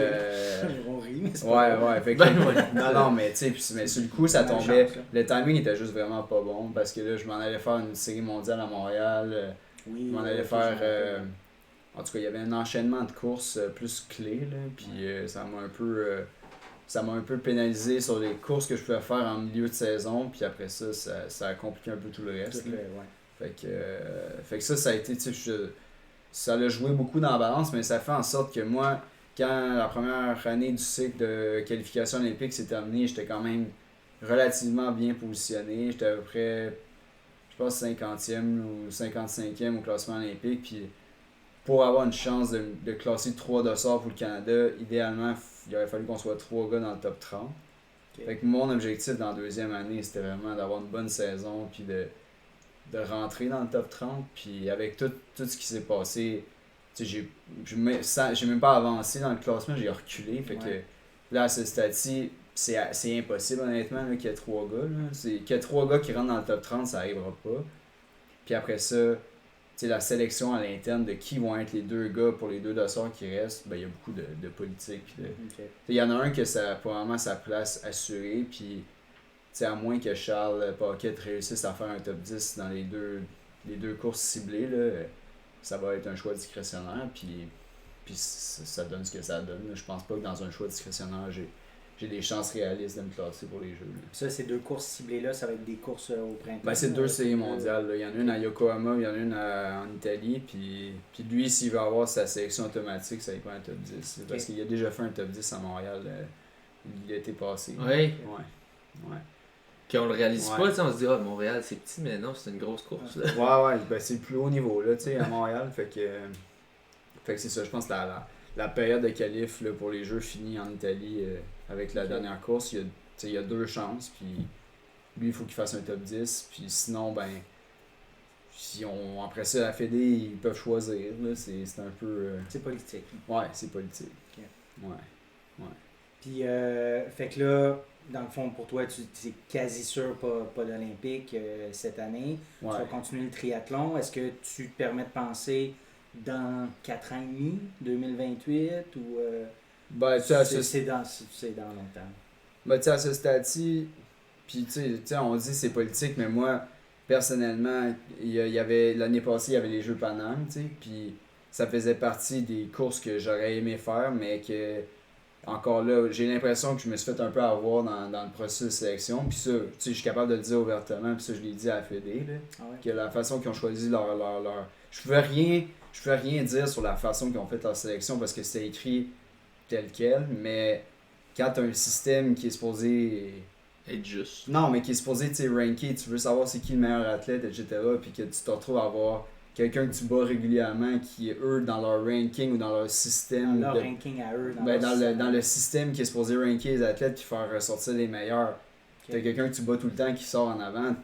S5: on rit, mais c'est
S4: ouais, fait que non, mais tu sais, mais sur le coup, ça tombait. Le timing était juste vraiment pas bon parce que là, je m'en allais faire une série mondiale à Montréal. Je m'en allais faire. En tout cas, il y avait un enchaînement de courses plus clés, là, puis ça m'a un peu pénalisé sur les courses que je pouvais faire en milieu de saison, puis après ça a compliqué un peu tout le reste. Fait que ça a été, ça l'a joué beaucoup dans la balance, mais ça fait en sorte que moi, quand la première année du cycle de qualification olympique s'est terminée, j'étais quand même relativement bien positionné. J'étais à peu près, je pense, 50e ou 55e au classement olympique, puis pour avoir une chance de classer 3 dossards pour le Canada, idéalement, il aurait fallu qu'on soit 3 gars dans le top 30. Fait que mon objectif dans la 2e année, c'était vraiment d'avoir une bonne saison puis de rentrer dans le top 30. Puis avec tout ce qui s'est passé, j'ai même pas avancé dans le classement, j'ai reculé. Fait que là, à ce stade-ci, c'est impossible honnêtement là, qu'il y ait 3 gars. Qu'il y ait 3 gars qui rentrent dans le top 30, ça arrivera pas. Puis après ça, la sélection à l'interne de qui vont être les 2 gars pour les 2 dossards qui restent, il y a beaucoup de politique. Il y en a un qui a probablement sa place assurée, puis à moins que Charles Paquette réussisse à faire un top 10 dans les deux courses ciblées, là, ça va être un choix discrétionnaire, puis ça donne ce que ça donne. Je pense pas que dans un choix discrétionnaire, j'ai des chances réalistes de me classer pour les jeux.
S5: Ça, ces 2 courses ciblées-là, ça va être des courses au printemps?
S4: C'est 2 séries mondiales. Il y en a une à Yokohama, il y en a une en Italie. Puis lui, s'il veut avoir sa sélection automatique, ça va être un top 10. Okay. Parce qu'il a déjà fait un top 10 à Montréal l'été passé.
S3: Oui.
S4: Ouais.
S3: Puis on le réalise pas, on se dit Montréal c'est petit, mais non, c'est une grosse course. Là.
S4: Ouais, c'est le plus haut niveau là, à Montréal. Fait que c'est ça, je pense que la période de qualif là, pour les Jeux finit en Italie avec la dernière course. Il y a 2 chances, puis lui, il faut qu'il fasse un top 10. Puis sinon, après ça, la Fédé, ils peuvent choisir. Là, c'est un peu...
S5: c'est politique.
S4: Ouais, c'est politique.
S5: Okay.
S4: Ouais.
S5: Puis, fait que là, dans le fond, pour toi, tu es quasi sûr pas d'Olympique cette année. Tu vas continuer le triathlon. Est-ce que tu te permets de penser dans 4 ans et demi, 2028, ou c'est dans longtemps?
S4: Ben, tu sais, à ce stade-ci, puis tu sais, on dit c'est politique, mais moi, personnellement, il y avait l'année passée, il y avait les Jeux Pan-Am, tu sais, puis ça faisait partie des courses que j'aurais aimé faire, mais que, encore là, j'ai l'impression que je me suis fait un peu avoir dans le processus de sélection, puis ça, tu sais, je suis capable de le dire ouvertement, puis ça, je l'ai dit à la Fédé, là, que la façon qu'ils ont choisi leur... Je pouvais rien dire sur la façon qu'ils ont fait leur sélection, parce que c'était écrit tel quel, mais quand tu as un système qui est supposé...
S3: être juste.
S4: Non, mais qui est supposé ranker, tu veux savoir c'est qui le meilleur athlète, etc. Puis que tu te retrouves à avoir quelqu'un que tu bats régulièrement qui est eux dans leur ranking ou dans leur système.
S5: Dans leur ranking à eux.
S4: Dans le système qui est supposé ranker les athlètes puis faire ressortir les meilleurs. T'as quelqu'un que tu bats tout le temps qui sort en avant.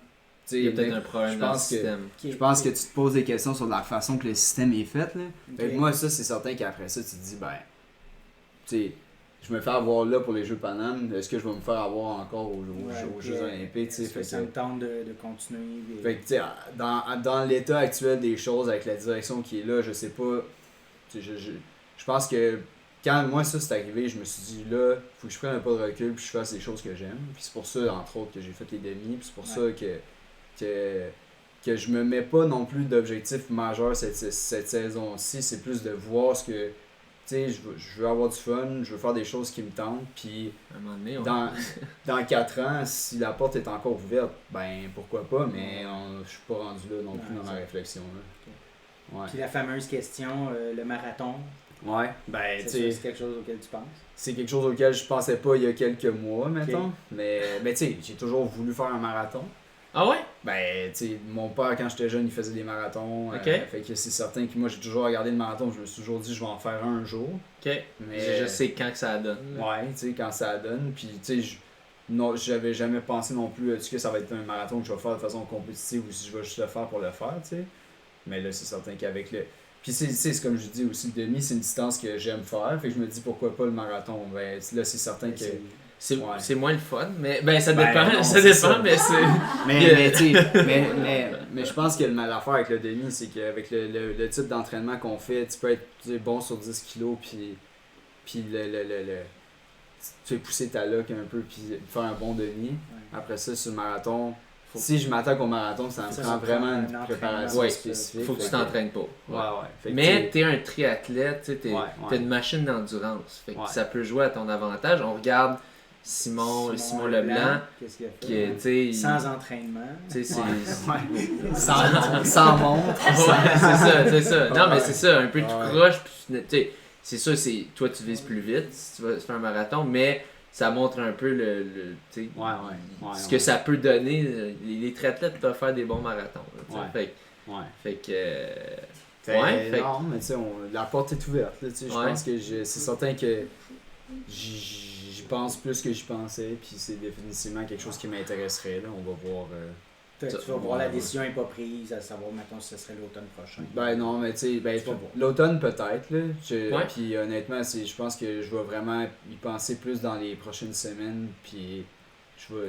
S3: Il y a peut-être un problème dans le système.
S4: Je pense que tu te poses des questions sur la façon que le système est fait. Là. Fait que moi, ça, c'est certain qu'après ça, tu te dis, ben, tu sais, je me fais avoir là pour les Jeux Pan-Am, est-ce que je vais me faire avoir encore aux Jeux Olympiques?
S5: Ça me tente de continuer.
S4: Fait que, tu sais, dans l'état actuel des choses, avec la direction qui est là, je sais pas. Je pense que quand moi ça c'est arrivé, je me suis dit là, faut que je prenne un pas de recul puis je fasse les choses que j'aime. Puis c'est pour ça, entre autres, que j'ai fait les demi. Puis c'est pour ça que je me mets pas non plus d'objectif majeur cette saison-ci. C'est plus de voir ce que. Tu sais, je veux avoir du fun, je veux faire des choses qui me tentent, puis
S3: à un moment donné,
S4: dans 4 ans, si la porte est encore ouverte, ben pourquoi pas, mais je suis pas rendu là non plus dans ma réflexion. Là. Ouais.
S5: Puis la fameuse question, le marathon,
S4: ouais, ben
S5: c'est quelque chose auquel tu penses?
S4: C'est quelque chose auquel je pensais pas il y a quelques mois, mettons, mais tu sais, j'ai toujours voulu faire un marathon.
S3: Ah ouais?
S4: Ben, tu sais, mon père, quand j'étais jeune, il faisait des marathons.
S3: Fait
S4: que c'est certain que moi, j'ai toujours regardé le marathon. Je me suis toujours dit, je vais en faire un jour.
S3: Ok. Mais je sais quand que ça donne.
S4: Ouais, tu sais, quand ça donne. Puis, tu sais, j'avais jamais pensé non plus, est-ce que ça va être un marathon que je vais faire de façon compétitive ou si je vais juste le faire pour le faire, tu sais. Mais là, c'est certain qu'avec le... Puis, c'est comme je dis aussi, le demi, c'est une distance que j'aime faire. Fait que je me dis, pourquoi pas le marathon? Ben, là, c'est certain que...
S3: C'est moins le fun, mais ben ça dépend,
S4: non,
S3: ça dépend, mais c'est...
S4: mais je pense que l'affaire avec le demi, c'est qu'avec le type d'entraînement qu'on fait, tu peux être bon sur 10 kilos, puis tu fais pousser ta loc un peu, puis faire un bon demi. Ouais. Après ça, sur le marathon, si je m'attaque au marathon, ça me prend vraiment une préparation spécifique.
S3: Faut que tu t'entraînes pas.
S4: Ouais.
S3: Mais t'es un triathlète, t'as une machine d'endurance. Fait que ça peut jouer à ton avantage. On regarde Simon Leblanc,
S5: qu'est-ce qu'il a fait? Sans entraînement.
S4: Sans montre.
S3: C'est ça. Non, mais c'est ça, un peu tout croche. C'est sûr, toi tu vises plus vite si tu vas faire un marathon, mais ça montre un peu ce que ça peut donner. Les triathlètes peuvent faire des bons marathons. Fait que...
S4: Non, mais tu sais, la porte est ouverte. Je pense que c'est certain que j'y pense plus que j'y pensais, puis c'est définitivement quelque chose qui m'intéresserait. Là. On va voir.
S5: Tu vas voir, la décision n'est pas prise, à savoir maintenant si ce serait l'automne prochain.
S4: Ben non, mais tu sais, l'automne peut-être. Là. Puis honnêtement, je pense que je vais vraiment y penser plus dans les prochaines semaines. Puis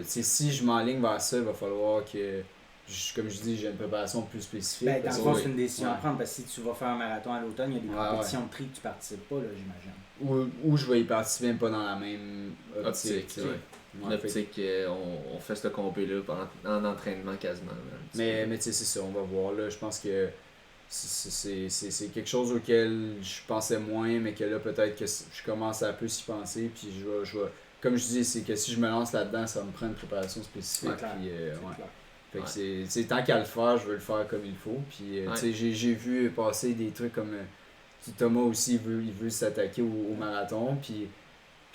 S4: si je m'enligne vers ça, il va falloir que. Comme je dis, j'ai une préparation plus spécifique.
S5: Ben, dans le fond, c'est une décision à prendre parce que si tu vas faire un marathon à l'automne, il y a des compétitions de tri que tu ne participes pas, là, j'imagine.
S4: Ou je vais y participer, même pas dans la même optique.
S3: L'optique, on fait ce compé-là en entraînement quasiment.
S4: Mais tu sais, c'est ça, on va voir. Là, je pense que c'est quelque chose auquel je pensais moins, mais que là, peut-être que je commence à plus y penser. Puis je vais comme je dis, c'est que si je me lance là-dedans, ça me prend une préparation spécifique. Fait que c'est tant qu'à le faire, je veux le faire comme il faut. Puis j'ai vu passer des trucs comme Thomas aussi, il veut s'attaquer au marathon. Puis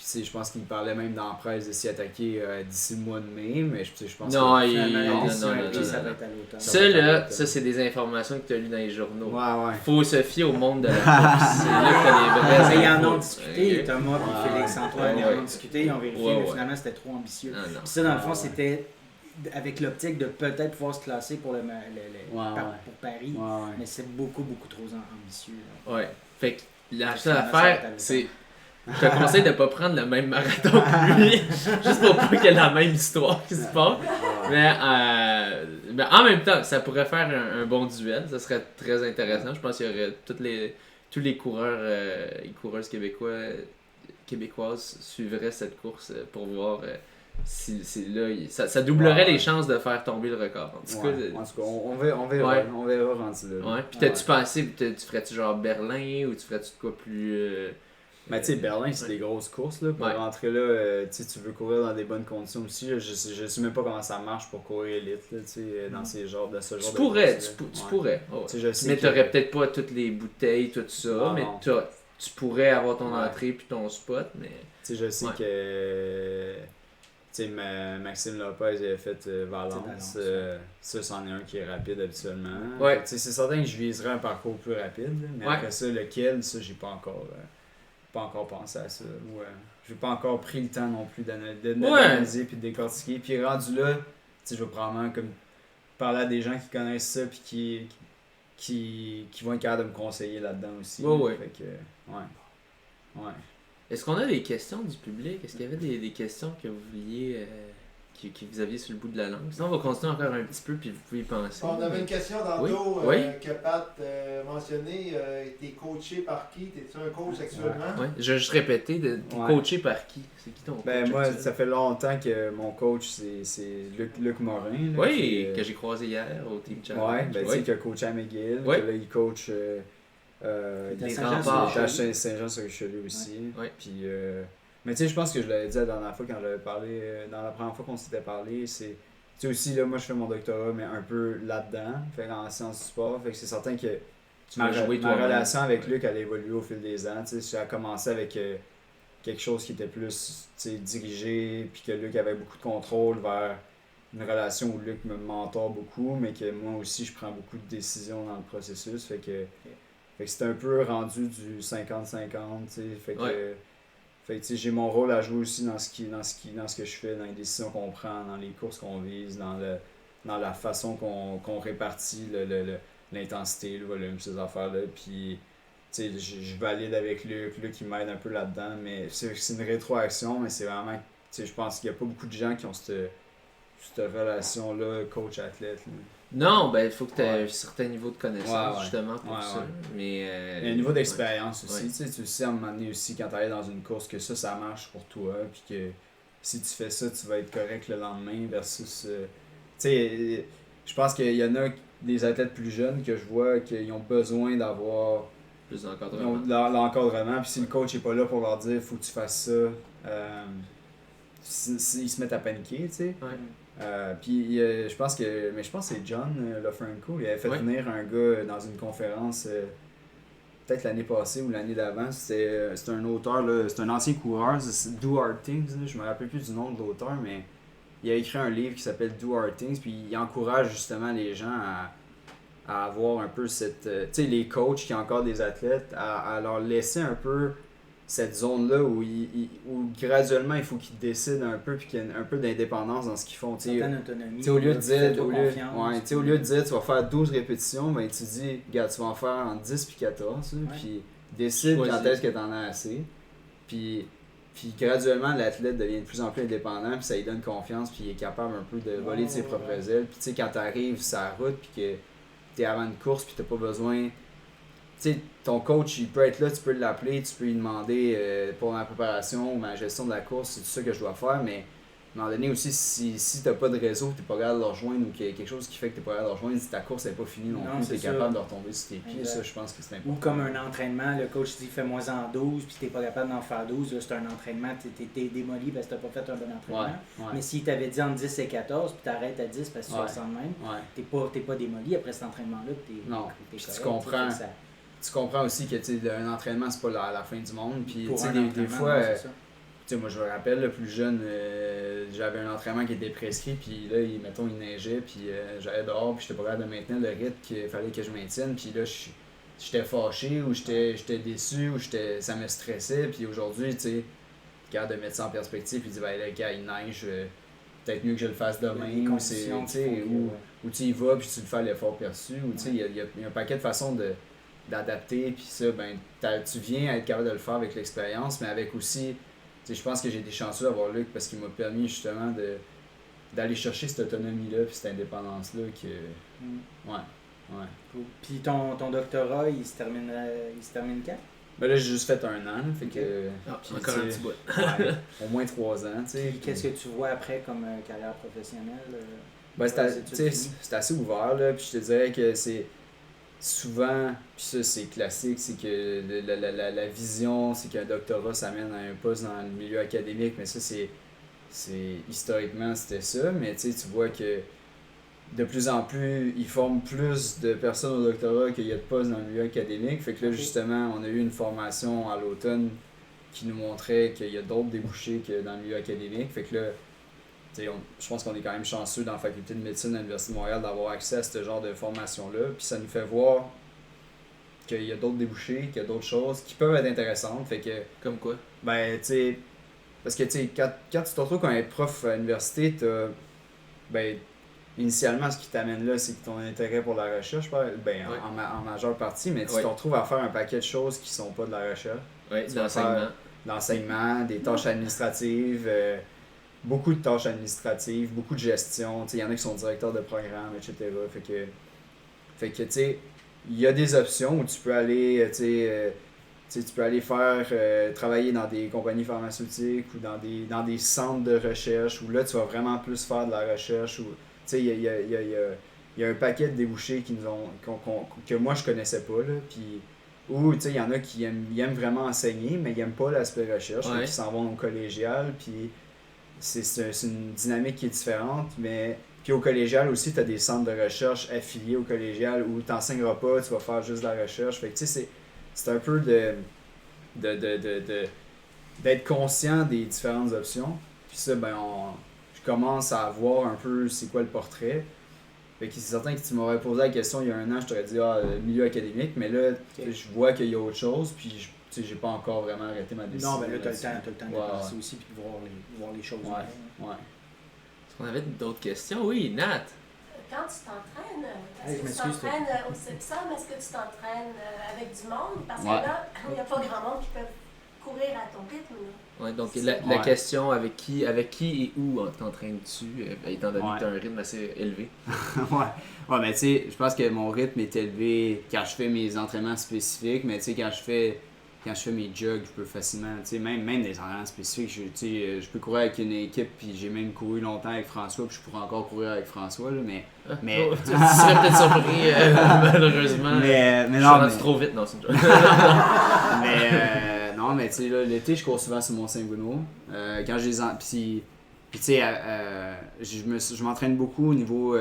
S4: je pense qu'il parlait même dans la presse de s'y attaquer d'ici le mois de mai. Mais je pense
S3: non,
S5: ça va être à l'automne.
S3: Ça, c'est des informations que tu as lues dans les journaux.
S4: Ouais.
S3: Faut se fier au monde de la course. C'est là que tu as les vraies infos.
S5: Ils en ont discuté, Thomas et Félix-Antoine, ils en ont discuté, ils ont vérifié, mais finalement c'était trop ambitieux. Puis ça, dans le fond, c'était avec l'optique de peut-être pouvoir se classer pour pour Paris, mais c'est beaucoup trop ambitieux.
S3: Ouais. Fait que la seule affaire, c'est Je te conseille de pas prendre le même marathon que lui, juste pour pas qu'il y ait la même histoire qui se passe. Mais en même temps, ça pourrait faire un bon duel. Ça serait très intéressant. Je pense qu'il y aurait tous les coureurs et coureuses québécoises suivraient cette course pour voir si là, ça doublerait les chances de faire tomber le record. En tout cas,
S4: on verra rendu là.
S3: Ouais. Puis t'as-tu pensé, tu ferais-tu genre Berlin ou tu ferais-tu de quoi plus...
S4: Mais tu sais, Berlin, c'est des grosses courses. Là. Pour rentrer là, tu veux courir dans des bonnes conditions aussi. Là. Je sais même pas comment ça marche pour courir élite là, dans ce genre de
S3: tu pourrais. Oh, ouais. Mais t'aurais peut-être pas toutes les bouteilles, tout ça. Mais tu pourrais avoir ton entrée puis ton spot. Mais
S4: je sais que Maxime Lopez il a fait Valence. Ça, c'en est un qui est rapide habituellement.
S3: Ouais.
S4: C'est certain que je viserais un parcours plus rapide. Là, mais après ça, lequel, ça, j'ai pas encore pensé à ça. J'ai pas encore pris le temps non plus d'analyser puis de décortiquer. Puis rendu là, je vais probablement comme parler à des gens qui connaissent ça puis qui vont être capables de me conseiller là-dedans aussi. Fait que, ouais.
S3: Est-ce qu'on a des questions du public? Est-ce qu'il y avait des questions que vous vouliez que vous aviez sur le bout de la langue? Sinon, on va continuer encore un petit peu puis vous pouvez y penser.
S6: On avait une question tantôt que Pat mentionnait. T'es coaché par qui? T'es-tu un coach actuellement?
S3: Oui, je vais juste répéter. T'es coaché par qui? C'est qui ton coach?
S4: Moi, ça fait longtemps que mon coach, c'est Luc Morin. Là,
S3: oui, que j'ai croisé hier au Team Challenge.
S4: Tu sais, qui a coaché à McGill. Que là, il coach...
S3: les remparts.
S4: Saint-Jean-sur-Richelieu aussi. Puis, mais tu sais, je pense que je l'avais dit la dernière fois quand j'avais parlé, dans la première fois qu'on s'était parlé, c'est. Tu sais aussi, là, moi je fais mon doctorat, mais un peu là-dedans, fait en sciences du sport. Fait que c'est certain que ma relation avec Luc, elle a évolué au fil des ans. Tu sais, ça a commencé avec quelque chose qui était plus dirigé, puis que Luc avait beaucoup de contrôle vers une relation où Luc me mentor beaucoup, mais que moi aussi je prends beaucoup de décisions dans le processus. Fait que c'était un peu rendu du 50-50, fait que j'ai mon rôle à jouer aussi dans ce que je fais, dans les décisions qu'on prend, dans les courses qu'on vise, dans la façon qu'on répartit l'intensité, le volume, ces affaires-là. Puis je valide avec Luc qui m'aide un peu là-dedans, mais c'est une rétroaction, mais c'est vraiment, je pense qu'il n'y a pas beaucoup de gens qui ont cette relation-là, coach-athlète.
S3: Non, il faut que tu aies un certain niveau de connaissance justement pour ça. Mais,
S4: il y a un niveau d'expérience aussi. Tu sais, à un moment donné aussi, quand tu arrives dans une course, que ça marche pour toi, puis que si tu fais ça, tu vas être correct le lendemain versus... je pense qu'il y en a des athlètes plus jeunes que je vois qu'ils ont besoin d'avoir
S3: plus d'encadrement.
S4: L'encadrement, puis si le coach n'est pas là pour leur dire « faut que tu fasses ça ils se mettent à paniquer, tu sais. Puis je pense que c'est John Lofranco, il avait fait venir un gars dans une conférence peut-être l'année passée ou l'année d'avant. C'est un auteur, là, c'est un ancien coureur, c'est Do Hard Things, là, je me rappelle plus du nom de l'auteur, mais il a écrit un livre qui s'appelle Do Hard Things, puis il encourage justement les gens à avoir un peu cette... tu sais, les coachs qui ont encore des athlètes, à leur laisser un peu cette zone-là où graduellement il faut qu'ils décident un peu puis qu'il y ait un peu d'indépendance dans ce qu'ils font.
S5: Certaine autonomie.
S4: Au lieu de dire tu vas faire 12 répétitions, ben tu dis regarde, tu vas en faire entre 10 puis 14, puis décide quand est-ce que tu en as assez. Puis graduellement l'athlète devient de plus en plus indépendant, puis ça lui donne confiance, puis il est capable un peu de voler de ses propres ailes. Puis tu sais, quand tu arrives sur la route puis que tu es avant une course puis tu n'as pas besoin... Tu sais, ton coach, il peut être là, tu peux l'appeler, tu peux lui demander pour ma préparation ou ma gestion de la course, c'est tout ça que je dois faire, mais à un moment donné aussi, si t'as pas de réseau, t'es pas capable de le rejoindre ou qu'il y a quelque chose qui fait que t'es pas capable de le rejoindre, si ta course n'est pas finie non plus, t'es capable de retomber sur tes pieds, ça je pense que c'est important.
S5: Ou comme un entraînement, le coach dit fais-moi en 12, puis t'es pas capable d'en faire 12, là, c'est un entraînement, t'es démoli parce que t'as pas fait un bon entraînement. Mais s'il t'avait dit entre 10 et 14, puis t'arrêtes à 10 parce que tu ressens de même, t'es pas démoli après cet entraînement-là, t'es correct,
S4: tu comprends. Tu comprends aussi que un entraînement, c'est pas la fin du monde. Puis des fois, moi je me rappelle, le plus jeune, j'avais un entraînement qui était prescrit, puis là, mettons, il neigeait, puis j'allais dehors, puis j'étais pas capable de maintenir le rythme qu'il fallait que je maintienne. Puis là, j'étais fâché, ou j'étais déçu, ou ça me stressait. Puis aujourd'hui, tu sais, capable de mettre ça en perspective, puis dire, ben là, gars, il neige, peut-être mieux que je le fasse demain, ou tu y vas, puis tu le fais à l'effort perçu, ou tu sais, il y a un paquet de façons de d'adapter, puis ça, ben, tu viens à être capable de le faire avec l'expérience, mais avec aussi, je pense que j'ai été chanceux d'avoir Luc parce qu'il m'a permis justement d'aller chercher cette autonomie-là, puis cette indépendance-là que... Ouais.
S5: Cool. Puis ton doctorat, il se termine quand?
S4: Ben là, j'ai juste fait 1 an, fait que...
S3: Encore un petit bout.
S4: Ouais, au moins 3 ans, tu sais.
S5: Puis qu'est-ce que tu vois après comme carrière professionnelle?
S4: Ben, c'est assez ouvert, là, puis je te dirais que c'est souvent, puis ça c'est classique, c'est que la vision, c'est qu'un doctorat ça mène à un poste dans le milieu académique, mais ça c'est historiquement c'était ça, mais tu vois que de plus en plus, ils forment plus de personnes au doctorat qu'il y a de postes dans le milieu académique, fait que là justement, on a eu une formation à l'automne qui nous montrait qu'il y a d'autres débouchés que dans le milieu académique, fait que là, je pense qu'on est quand même chanceux dans la faculté de médecine de l'Université de Montréal d'avoir accès à ce genre de formation-là. Puis ça nous fait voir qu'il y a d'autres débouchés, qu'il y a d'autres choses qui peuvent être intéressantes. Fait que,
S3: comme quoi?
S4: Ben, tu sais, parce que quand tu te retrouves comme être prof à l'université, ben, initialement, ce qui t'amène là, c'est ton intérêt pour la recherche, ben, en majeure partie, mais tu te retrouves à faire un paquet de choses qui sont pas de la recherche.
S3: Oui,
S4: l'enseignement, des tâches administratives. Beaucoup de tâches administratives, beaucoup de gestion. Il y en a qui sont directeurs de programme, etc. Fait que tu sais, il y a des options où tu peux aller, tu peux aller faire travailler dans des compagnies pharmaceutiques ou dans des centres de recherche où là, tu vas vraiment plus faire de la recherche. Il y a un paquet de débouchés que moi, je connaissais pas. Là, puis, où il y en a qui aiment vraiment enseigner, mais ils n'aiment pas l'aspect recherche. Ils s'en vont au collégial, puis... C'est une dynamique qui est différente, mais puis au collégial aussi, tu as des centres de recherche affiliés au collégial où tu n'enseigneras pas, tu vas faire juste de la recherche. Fait que tu sais, c'est un peu d'être conscient des différentes options. Puis ça, ben je commence à voir un peu c'est quoi le portrait. Fait que c'est certain que tu m'aurais posé la question il y a 1 an, je t'aurais dit milieu académique, mais là, je vois qu'il y a autre chose, puis j'ai pas encore vraiment arrêté ma décision.
S5: Non, mais là, t'as le temps de penser aussi puis de voir les choses.
S4: Ouais.
S3: Est-ce qu'on avait d'autres questions? Oui, Nat.
S7: Quand tu t'entraînes, est-ce que au CEPSAM, est-ce que tu t'entraînes avec du monde? Parce que là, il n'y a pas grand monde qui peut courir à ton rythme.
S3: Ouais, donc la question, avec qui et où t'entraînes-tu, étant donné que tu as un rythme assez élevé?
S4: Ouais, mais tu sais, je pense que mon rythme est élevé quand je fais mes entraînements spécifiques, mais tu sais, quand je fais mes jogs, je peux facilement, tu sais, même des entraînements spécifiques, je peux courir avec une équipe, puis j'ai même couru longtemps avec François, puis je pourrais encore courir avec François, là, mais...
S3: Tu serais peut-être surpris, malheureusement.
S4: Mais non,
S3: je suis rendu trop vite, non, c'est une joke.
S4: Non, mais tu sais, là, l'été, je cours souvent sur Mont-Saint-Bruno. Quand je les puis tu sais, je m'entraîne beaucoup au niveau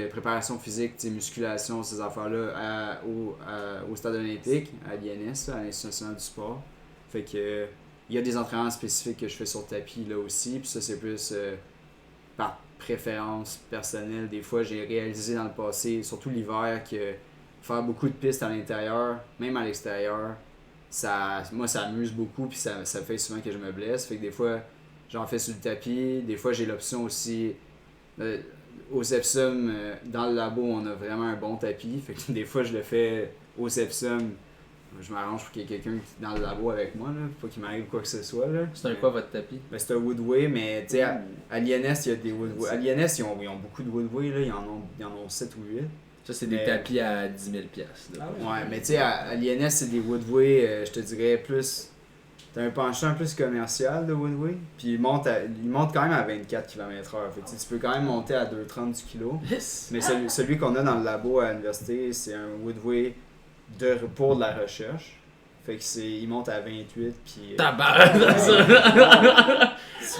S4: préparation physique, musculation, ces affaires-là, au stade olympique, à l'INS, à l'Institut national du sport. Fait que il y a des entraînements spécifiques que je fais sur tapis là aussi, puis ça c'est plus par préférence personnelle. Des fois, j'ai réalisé dans le passé, surtout l'hiver, que faire beaucoup de pistes à l'intérieur, même à l'extérieur, moi ça amuse beaucoup, puis ça fait souvent que je me blesse. Fait que des fois, j'en fais sur le tapis. Des fois, j'ai l'option aussi. Au Sepsum, dans le labo, on a vraiment un bon tapis. Fait que des fois, je le fais au Sepsum. Je m'arrange pour qu'il y ait quelqu'un dans le labo avec moi, là, pour qu'il m'arrive quoi que ce soit. Là.
S3: C'est un quoi votre tapis?
S4: Ben, c'est un Woodway, mais tu sais, à l'INS, il y a des Woodway. À l'INS, ils ont beaucoup de Woodway, là. Ils en ont 7 ou 8.
S3: Ça, c'est des tapis à 10 000$.
S4: Ouais, mais tu sais, à l'INS, c'est des Woodway, je te dirais, plus... T'as un penchant plus commercial de Woodway, puis il monte quand même à 24 km/h. Fait que, tu peux quand même monter à 2,30 du kilo.
S3: Yes.
S4: Mais celui qu'on a dans le labo à l'université, c'est un Woodway pour de la recherche. Fait que il monte à 28, puis...
S3: Tabarnak!
S6: Tu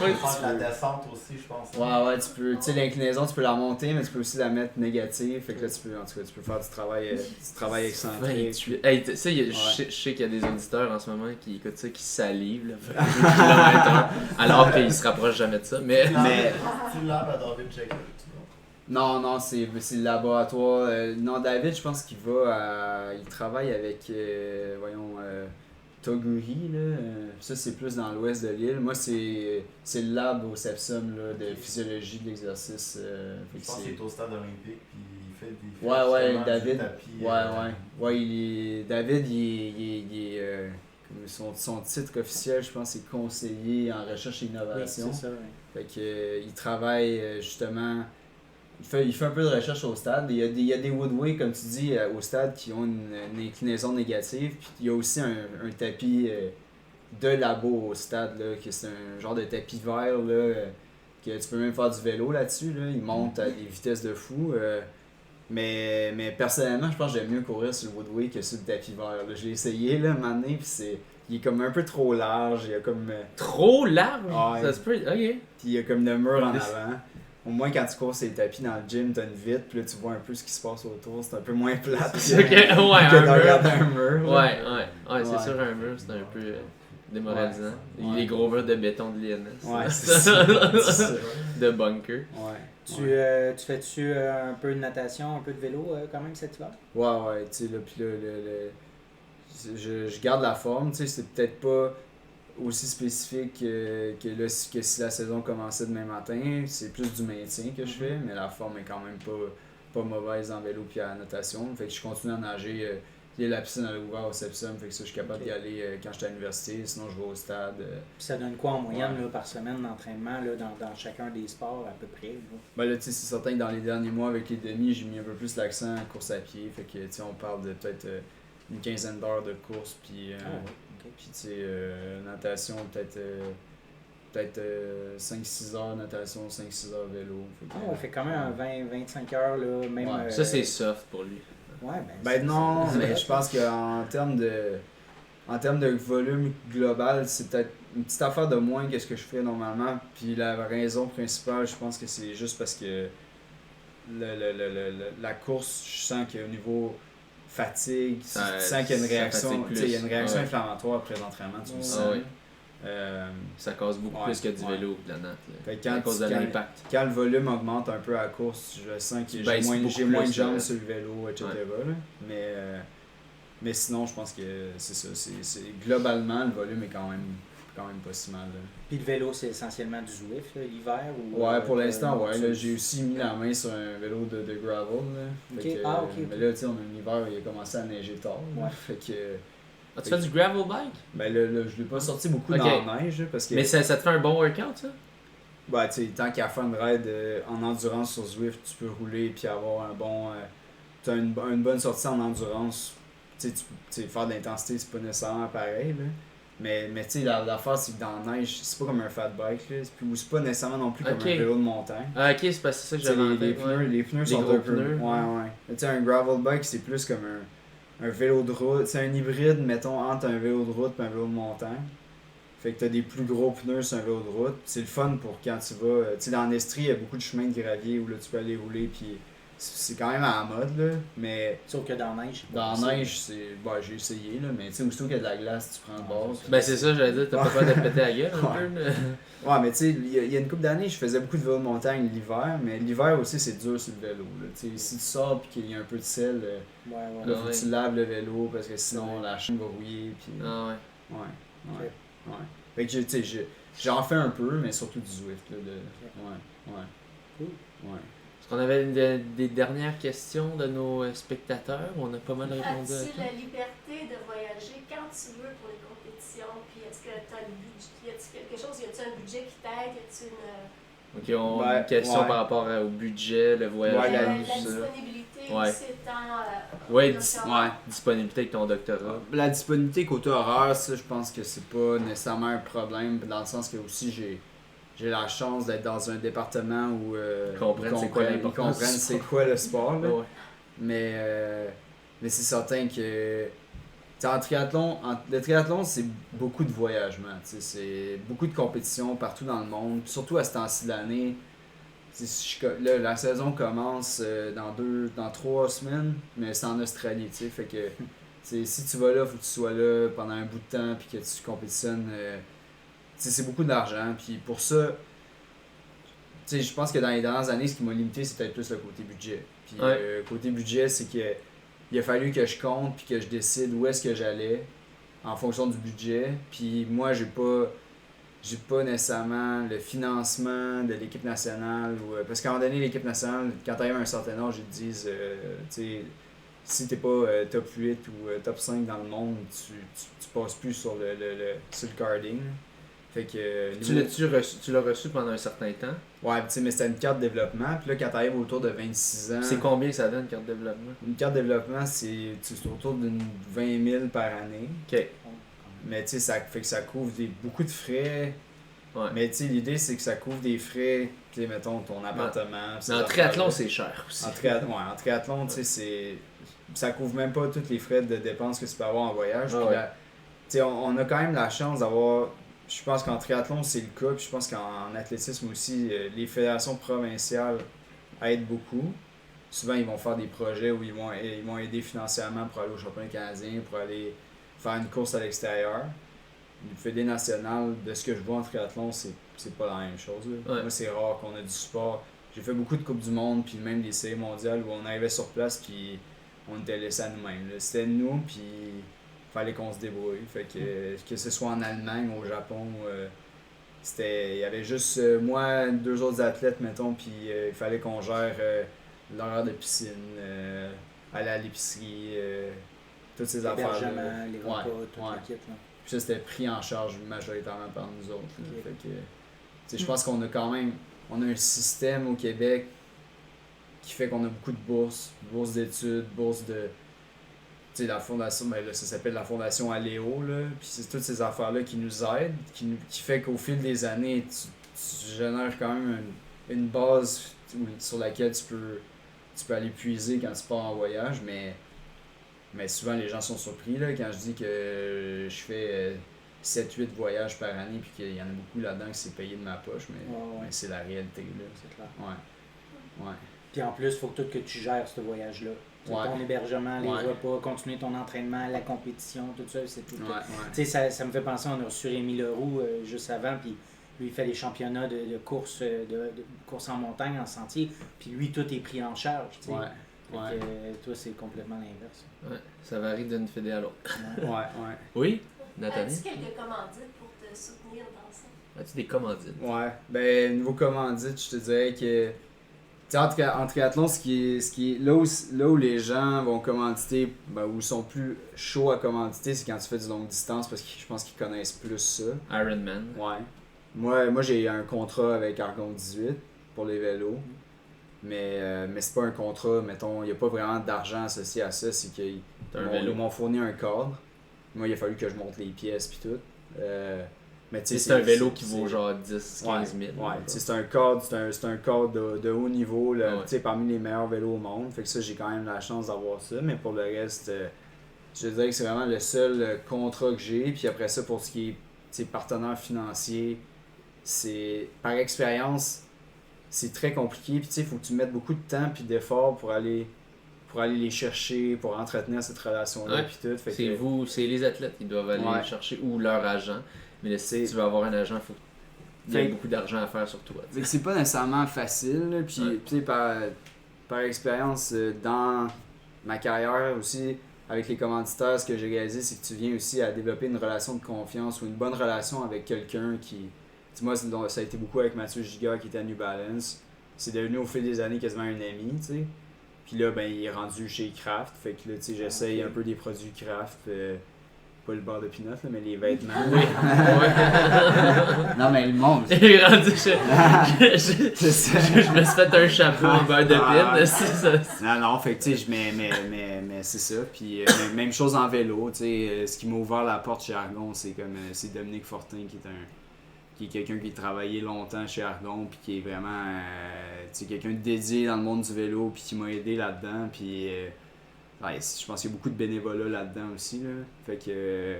S6: peux faire de la descente aussi, je pense.
S4: Ouais, tu peux... Tu sais, l'inclinaison, tu peux la monter, mais tu peux aussi la mettre négative. Fait que là, tu peux faire du travail excentrique.
S3: 28. Hey, tu sais, je sais qu'il y a des auditeurs en ce moment qui écoutent ça, qui salivent, là, 28 km/h, alors qu'ils se rapprochent jamais de ça, mais...
S6: Tu l'as à David Jacob,
S4: Non, c'est le laboratoire. Non, David, je pense qu'il il travaille avec, Toguri, là. Ça, c'est plus dans l'ouest de l'île. Moi, c'est le lab au Sepsum, là, de physiologie de l'exercice.
S6: Je pense qu'il est au stade olympique, puis il fait des
S4: David.
S6: tapis,
S4: David, il est son titre officiel, je pense, c'est conseiller en recherche et innovation.
S5: Oui, c'est ça,
S4: Fait que il travaille justement. Il fait un peu de recherche au stade. Il y a des Woodway, comme tu dis, au stade qui ont une inclinaison négative. Puis il y a aussi un tapis de labo au stade, là, que c'est un genre de tapis vert, là, que tu peux même faire du vélo là-dessus. Là. Il monte à des vitesses de fou. Mais personnellement, je pense que j'aime mieux courir sur le Woodway que sur le tapis vert. Là. J'ai essayé là, un moment donné, puis il est comme un peu trop large. Il y a comme...
S3: Trop large?
S4: Ouais.
S3: Ça se peut? Ok.
S4: Puis il y a comme le mur en avant. Au moins, quand tu cours sur les tapis dans le gym, t'as une vitre, puis là, tu vois un peu ce qui se passe autour. C'est un peu moins plate que de regarder un mur.
S3: Ouais, c'est sûr, un mur, c'est un peu démoralisant. Les gros murs de béton de l'INS.
S4: Ouais, c'est ça.
S3: De bunker.
S4: Ouais.
S5: Tu fais-tu un peu de natation, un peu de vélo quand même cet hiver?
S4: Ouais, tu sais, là, puis là, je garde la forme, tu sais, c'est peut-être pas aussi spécifique que si la saison commençait demain matin. C'est plus du maintien que je fais, mais la forme est quand même pas mauvaise en vélo puis en natation. Fait que je continue à nager. La piscine elle est ouverte au Sepsum, fait que ça, je suis capable d'y aller quand j'étais à l'université, sinon je vais au stade.
S5: Puis ça donne quoi en moyenne là, par semaine d'entraînement là, dans chacun des sports à peu près? Là?
S4: Ben là, tu sais, c'est certain que dans les derniers mois avec les demi, j'ai mis un peu plus l'accent en course à pied. Fait que, tu sais, on parle de peut-être une quinzaine d'heures de course, puis puis tu sais, natation, peut-être 5-6 heures natation, 5-6 heures vélo.
S5: Fait quand même un 20-25 heures, là, même...
S3: Ça, c'est soft pour lui.
S5: Ouais,
S4: ben non, mais je pense qu'en termes de volume global, c'est peut-être une petite affaire de moins que ce que je fais normalement. Puis la raison principale, je pense que c'est juste parce que la course, je sens qu'au niveau fatigue, tu sens qu'il y a une réaction, inflammatoire après l'entraînement, tu le sens.
S3: Ça cause beaucoup plus que du vélo que de la natte.
S4: À cause de l'impact. Quand le volume augmente un peu à la course, je sens que j'ai moins de jambes sur le vélo, etc. Là. Mais sinon, je pense que c'est ça. Globalement, le volume est quand même pas si mal. Là.
S5: Puis le vélo, c'est essentiellement du Zwift l'hiver?
S4: Ouais, pour l'instant, ouais. Là, j'ai aussi mis la main sur un vélo de gravel. Là.
S5: Okay.
S4: Mais là, tu sais, on a un hiver, il a commencé à neiger tard.
S5: Ouais.
S4: Fait que...
S3: tu fais du gravel bike?
S4: Ben là, je l'ai pas sorti beaucoup dans la neige. Parce que...
S3: Mais ça te fait un bon workout, ça?
S4: Ben, tu sais, tant qu'à faire une ride en endurance sur Zwift, tu peux rouler et avoir un bon... tu as une bonne sortie en endurance. Tu sais, faire de l'intensité, c'est pas nécessairement pareil. Là. Mais tu sais, l'affaire, c'est que dans la neige, c'est pas comme un fat bike. Là. C'est pas nécessairement non plus comme un vélo de montagne.
S3: Ah, ok, c'est parce que c'est ça que j'avais
S4: les pneus sont
S3: gros
S4: un peu...
S3: pneus.
S4: Ouais. Tu sais, un gravel bike, c'est plus comme un vélo de route. C'est un hybride, mettons, entre un vélo de route et un vélo de montagne. Fait que t'as des plus gros pneus sur un vélo de route. C'est le fun pour quand tu vas... Tu sais, dans l'Estrie, il y a beaucoup de chemins de gravier où là, tu peux aller rouler, puis c'est quand même à la mode, là. Mais...
S5: Sauf que dans la neige...
S4: Dans la neige, c'est... Bon, j'ai essayé, là, mais tu sais, aussitôt qu'il y a de la glace, tu prends le bord.
S3: Ben c'est ça, j'allais dire, t'as pas peur de te péter la gueule un peu, là.
S4: Ouais, mais tu sais, il y a une couple d'années, je faisais beaucoup de vélo de montagne l'hiver, mais l'hiver aussi, c'est dur sur le vélo, là. Tu sais, si tu sors et qu'il y a un peu de sel, là, faut que tu laves le vélo, parce que sinon, la chaîne va rouiller, puis...
S3: Ah ouais.
S4: Ouais. Fait que, tu sais, j'en fais un peu, mais surtout du Zwift, là.
S5: Cool.
S4: Ouais.
S3: Est-ce qu'on avait des dernières questions de nos spectateurs? On a pas mal répondu à ça.
S7: As-tu la liberté de voyager quand tu veux pour les compétitions? Puis est-ce que tu as le budget? Y a-t-il quelque chose? Y a-t-il un budget qui t'aide? Y a-t-il une...
S3: Ok, on a une question par rapport au budget, le voyage,
S7: la
S3: tout ça.
S7: disponibilité aussi étant...
S3: disponibilité avec ton doctorat.
S4: La disponibilité côté horaire, ça, je pense que c'est pas nécessairement un problème, dans le sens que aussi j'ai la chance d'être dans un département où ils comprennent c'est quoi le sport. Là.
S3: Ouais.
S4: Mais c'est certain que le triathlon, c'est beaucoup de voyagement. C'est beaucoup de compétitions partout dans le monde, surtout à ce temps-ci de l'année. Là, la saison commence dans 3 semaines, mais c'est en Australie. Fait que si tu vas là, il faut que tu sois là pendant un bout de temps puis que tu compétitionnes. C'est beaucoup d'argent. Puis pour ça, je pense que dans les dernières années, ce qui m'a limité, c'est peut-être plus le côté budget. Puis côté budget, c'est qu'il a fallu que je compte puis que je décide où est-ce que j'allais en fonction du budget. Puis moi, j'ai pas j'ai pas nécessairement le financement de l'équipe nationale. Parce qu'à un moment donné, l'équipe nationale, quand tu arrives à un certain âge, ils te disent, si t'es pas top 8 ou top 5 dans le monde, tu passes plus sur le carding. Fait que,
S3: tu l'as reçu pendant un certain temps?
S4: Ouais, mais c'était une carte de développement. Puis là, quand t'arrives autour de 26 ans...
S3: C'est combien ça donne, une carte de développement?
S4: Une carte de développement, c'est autour d'une 20 000 par année.
S3: OK.
S4: Mais tu sais, ça fait que ça couvre beaucoup de frais.
S3: Ouais.
S4: Mais tu sais, l'idée, c'est que ça couvre des frais, tu sais, mettons, ton appartement.
S3: Mais en triathlon, c'est cher aussi.
S4: En triathlon, tu sais, ça couvre même pas tous les frais de dépenses que tu peux avoir en voyage. Puis tu sais, on a quand même la chance d'avoir... Je pense qu'en triathlon, c'est le cas. Puis je pense qu'en athlétisme aussi, les fédérations provinciales aident beaucoup. Souvent, ils vont faire des projets où ils vont aider financièrement pour aller au championnat canadien, pour aller faire une course à l'extérieur. Une fédé nationale, de ce que je vois en triathlon, c'est pas la même chose. Ouais. Moi, c'est rare qu'on ait du support. J'ai fait beaucoup de Coupes du Monde, puis même des séries mondiales où on arrivait sur place, puis on était laissé à nous-mêmes. C'était nous, puis fallait qu'on se débrouille. Fait que ce soit en Allemagne, au Japon, il y avait juste moi, 2 autres athlètes, mettons, puis il fallait qu'on gère l'horaire de piscine, aller à l'épicerie, toutes ces affaires-là.
S5: Les repas, toute la kit.
S4: Puis ça, c'était pris en charge majoritairement par nous autres. Fait que, je pense qu'on a quand même un système au Québec qui fait qu'on a beaucoup de bourses d'études, bourses de... Tu sais, la fondation, ben là, ça s'appelle la Fondation Aléo, là. Puis c'est toutes ces affaires-là qui nous aident, qui fait qu'au fil des années, tu génères quand même une base sur laquelle tu peux aller puiser quand tu pars en voyage, mais souvent les gens sont surpris là, quand je dis que je fais 7-8 voyages par année puis qu'il y en a beaucoup là-dedans que c'est payé de ma poche, mais c'est la réalité. Là.
S5: C'est clair.
S4: Ouais.
S5: Puis en plus, il faut que tu gères ce voyage-là. Ton hébergement, les repas, continuer ton entraînement, la compétition, tout ça, c'est tout. Tu sais, ça me fait penser, on a reçu Rémi Leroux juste avant, puis lui, il fait les championnats de course en montagne, en sentier, puis lui, tout est pris en charge, tu sais. Toi, c'est complètement l'inverse.
S3: Ouais, ça varie d'une fédé à l'autre.
S4: Ouais.
S3: Oui, Nathalie?
S7: As-tu quelques commandites pour te soutenir dans ça?
S3: As-tu des commandites?
S4: Ouais, ben, niveau commandite, je te dirais que... En triathlon, ce qui est là où les gens vont commanditer, où ils sont plus chauds à commanditer, c'est quand tu fais du longue distance parce que je pense qu'ils connaissent plus ça.
S3: Ironman.
S4: Ouais. Moi j'ai un contrat avec Argon 18 pour les vélos. Mais c'est pas un contrat, mettons, il n'y a pas vraiment d'argent associé à ça, c'est qu'ils m'ont fourni un cadre. Moi, il a fallu que je monte les pièces puis tout. Mais
S3: c'est un vélo qui vaut genre 10-15 000.
S4: Ouais, c'est un cadre, c'est un cadre de haut niveau, là, parmi les meilleurs vélos au monde. Fait que ça, j'ai quand même la chance d'avoir ça. Mais pour le reste, je dirais que c'est vraiment le seul contrat que j'ai. Puis après ça, pour ce qui est partenaire financier, c'est par expérience, c'est très compliqué. Puis il faut que tu mettes beaucoup de temps et d'efforts pour aller les chercher, pour entretenir cette relation-là. Puis tout. Fait
S3: c'est les athlètes qui doivent aller chercher ou leur agent. Mais si tu veux avoir un agent, il y a beaucoup d'argent à faire sur toi.
S4: C'est pas nécessairement facile. Là, puis par expérience, dans ma carrière aussi, avec les commanditaires, ce que j'ai réalisé, c'est que tu viens aussi à développer une relation de confiance ou une bonne relation avec quelqu'un qui... Moi, ça a été beaucoup avec Mathieu Giga qui était à New Balance. C'est devenu au fil des années quasiment un ami, tu sais. Puis là, il est rendu chez Kraft. Fait que là, tu sais, j'essaye un peu des produits Kraft. Pas le beurre de pinot, là, mais les vêtements.
S3: Oui.
S4: Non, mais le monde.
S3: Il est rendu chez... je me suis fait un chapeau en beurre de pinot.
S4: Non, fait que tu sais, mais c'est ça. Puis même chose en vélo, tu sais. Ce qui m'a ouvert la porte chez Argon, c'est Dominique Fortin qui est quelqu'un qui a travaillé longtemps chez Argon puis qui est vraiment quelqu'un de dédié dans le monde du vélo puis qui m'a aidé là-dedans. Puis je pense qu'il y a beaucoup de bénévolat là-dedans aussi. Là. Fait que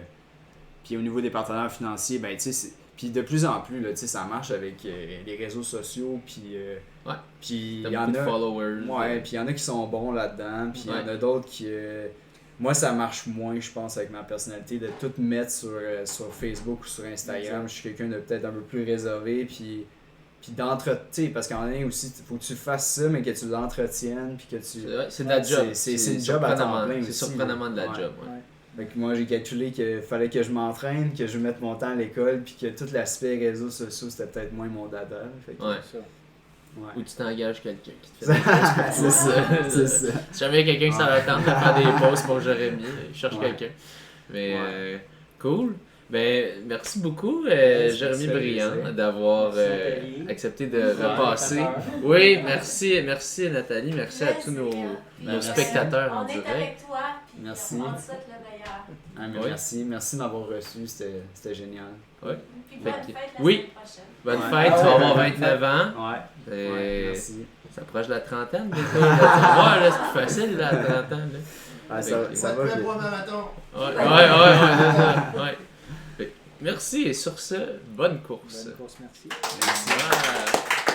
S4: puis au niveau des partenaires financiers, puis de plus en plus là, ça marche avec les réseaux sociaux puis il y en a
S3: followers.
S4: Ouais, puis il y en a qui sont bons là-dedans, puis il y en a d'autres qui moi, ça marche moins, je pense, avec ma personnalité, de tout mettre sur Facebook ou sur Instagram. Je suis quelqu'un de peut-être un peu plus réservé, puis d'entretenir, parce qu'à un moment donné aussi, il faut que tu fasses ça, mais que tu l'entretiennes, puis que tu...
S3: C'est de la job.
S4: C'est une job à temps plein aussi.
S3: C'est surprenamment de la job,
S4: Fait que moi, j'ai calculé qu'il fallait que je m'entraîne, que je mette mon temps à l'école, puis que tout l'aspect réseaux sociaux, c'était peut-être moins mon dada. Fait que,
S3: ouais. Ou tu t'engages quelqu'un qui te fait des
S4: c'est ça, c'est ça.
S3: Si jamais quelqu'un qui s'en attend de faire des posts pour Jérémy, il cherche quelqu'un. Mais cool. Ben, merci beaucoup, Jérémy Briand, d'avoir accepté de repasser. Oui, merci Nathalie, merci à tous nos spectateurs en direct.
S7: On est avec toi, puis
S4: merci.
S7: On te souhaite le meilleur.
S4: Merci de m'avoir reçu, c'était génial.
S7: Puis bonne fête la
S3: semaine
S7: prochaine.
S3: Bonne fête, tu vas avoir 29 ans.
S4: Merci.
S3: Ça approche de la trentaine, bientôt. Tu vas voir, là, c'est plus facile, là, à 30 ans. Là.
S4: Ça va.
S3: Ouais. Merci et sur ce, bonne course.
S5: Bonne course, merci.
S3: Merci.